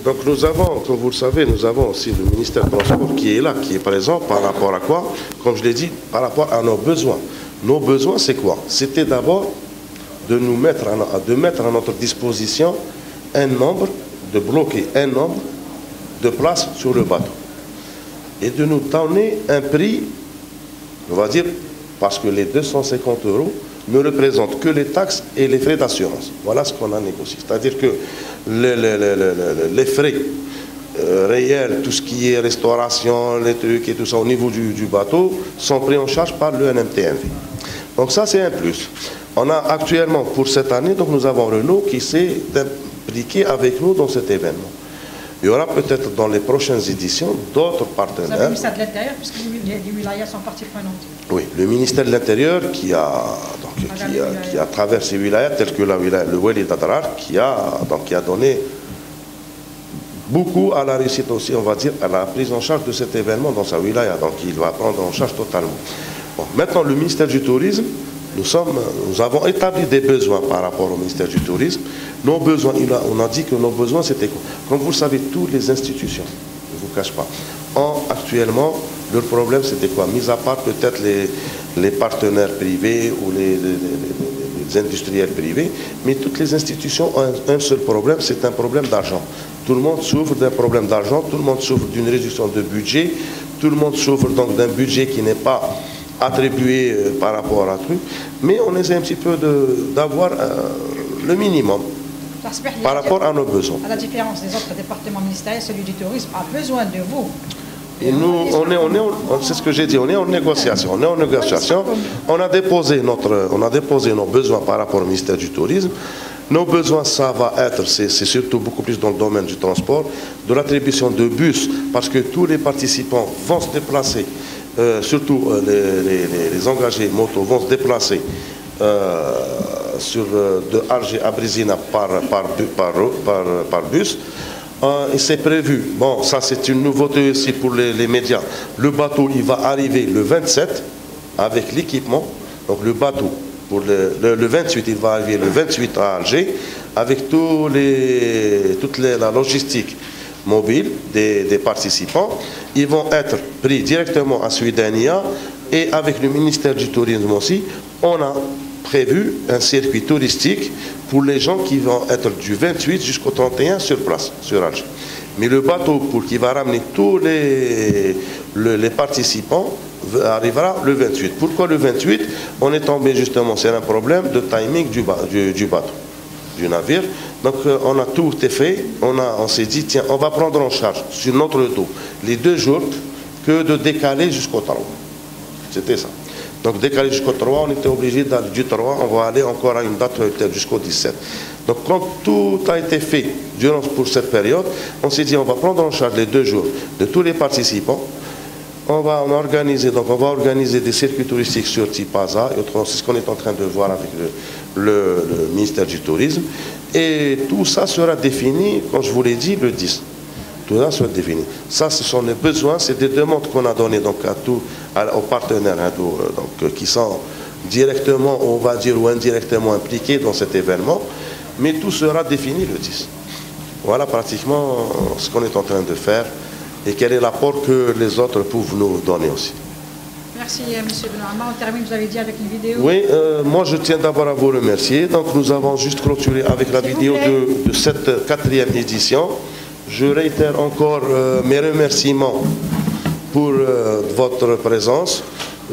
donc nous avons, comme vous le savez, nous avons aussi le ministère du Transport qui est là, qui est présent par rapport à quoi? Comme je l'ai dit, par rapport à nos besoins. Nos besoins, c'est quoi? C'était d'abord de mettre à notre disposition un nombre, de bloquer un nombre de places sur le bateau et de nous donner un prix, on va dire, parce que les 250 € ne représentent que les taxes et les frais d'assurance. Voilà ce qu'on a négocié. C'est-à-dire que les frais réels, tout ce qui est restauration, les trucs et tout ça au niveau du bateau sont pris en charge par le NMTMV. Donc ça c'est un plus. On a actuellement pour cette année, donc nous avons Renault qui s'est impliqué avec nous dans cet événement. Il y aura peut-être dans les prochaines éditions d'autres partenaires. Vous avez mis ça de l'intérieur puisque les wilayas sont parties prenantes. Oui, le ministère de l'Intérieur qui a travers ces wilayas tels que le Walid Adrar qui a donné beaucoup à la réussite aussi, on va dire, à la prise en charge de cet événement dans sa wilaya. Donc il va prendre en charge totalement. Bon, maintenant, le ministère du Tourisme, nous avons établi des besoins par rapport au ministère du Tourisme. Nos besoins, on a dit que nos besoins, c'était quoi? Comme vous le savez, toutes les institutions, je ne vous cache pas, actuellement, leur problème, c'était quoi? Mis à part peut-être les partenaires privés ou industriels privés, mais toutes les institutions ont un seul problème, c'est un problème d'argent. Tout le monde souffre d'un problème d'argent, tout le monde souffre d'une réduction de budget, tout le monde souffre donc d'un budget qui n'est pas attribué par rapport à truc, mais on essaie un petit peu d'avoir le minimum par rapport à nos besoins. À la différence des autres départements ministériels, celui du tourisme a besoin de vous. Et nous, c'est ce que j'ai dit, on est en négociation. On est en négociation. On a déposé nos besoins par rapport au ministère du Tourisme. Nos besoins, ça va être, c'est surtout beaucoup plus dans le domaine du transport, de l'attribution de bus, parce que tous les participants vont se déplacer, surtout les engagés moto vont se déplacer de Alger à Brézina par bus. Et c'est prévu, bon ça c'est une nouveauté aussi pour les médias, le bateau il va arriver le 27 avec l'équipement, donc le bateau pour le 28 il va arriver le 28 à Alger avec toute la logistique mobile des participants. Ils vont être pris directement à Suidania et avec le ministère du Tourisme aussi, on a prévu un circuit touristique pour les gens qui vont être du 28 jusqu'au 31 sur place, sur Alger. Mais le bateau qui va ramener tous les participants arrivera le 28. Pourquoi le 28? On est tombé justement sur un problème de timing du bateau, du navire. Donc on a tout fait, on s'est dit tiens, on va prendre en charge sur notre dos les 2 jours que de décaler jusqu'au 3. C'était ça. Donc décalé jusqu'au 3, on était obligé d'aller du 3, on va aller encore à une date peut-être jusqu'au 17. Donc quand tout a été fait pour cette période, on s'est dit on va prendre en charge les 2 jours de tous les participants. On va organiser des circuits touristiques sur Tipaza, c'est ce qu'on est en train de voir avec le ministère du Tourisme. Et tout ça sera défini, comme je vous l'ai dit, le 10. Tout ça sera défini. Ça, ce sont les besoins, c'est des demandes qu'on a données donc, aux partenaires qui sont directement, on va dire, ou indirectement impliqués dans cet événement. Mais tout sera défini le 10. Voilà pratiquement ce qu'on est en train de faire et quel est l'apport que les autres peuvent nous donner aussi. Merci, M. Benouama. On termine, vous avez dit, avec une vidéo. Oui, moi je tiens d'abord à vous remercier. Donc nous avons juste clôturé avec la vidéo de cette 4e édition. Je réitère encore mes remerciements pour votre présence.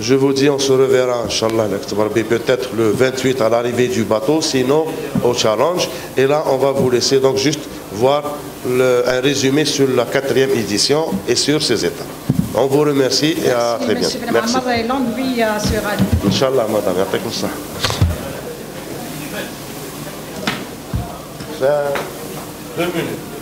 Je vous dis, on se reverra, Inch'Allah, peut-être le 28 à l'arrivée du bateau, sinon au challenge. Et là, on va vous laisser donc juste voir un résumé sur la 4e édition et sur ses étapes. On vous remercie et à très bientôt. Merci. Inch'Allah, madame. Ya'tikoum ça. 2 minutes.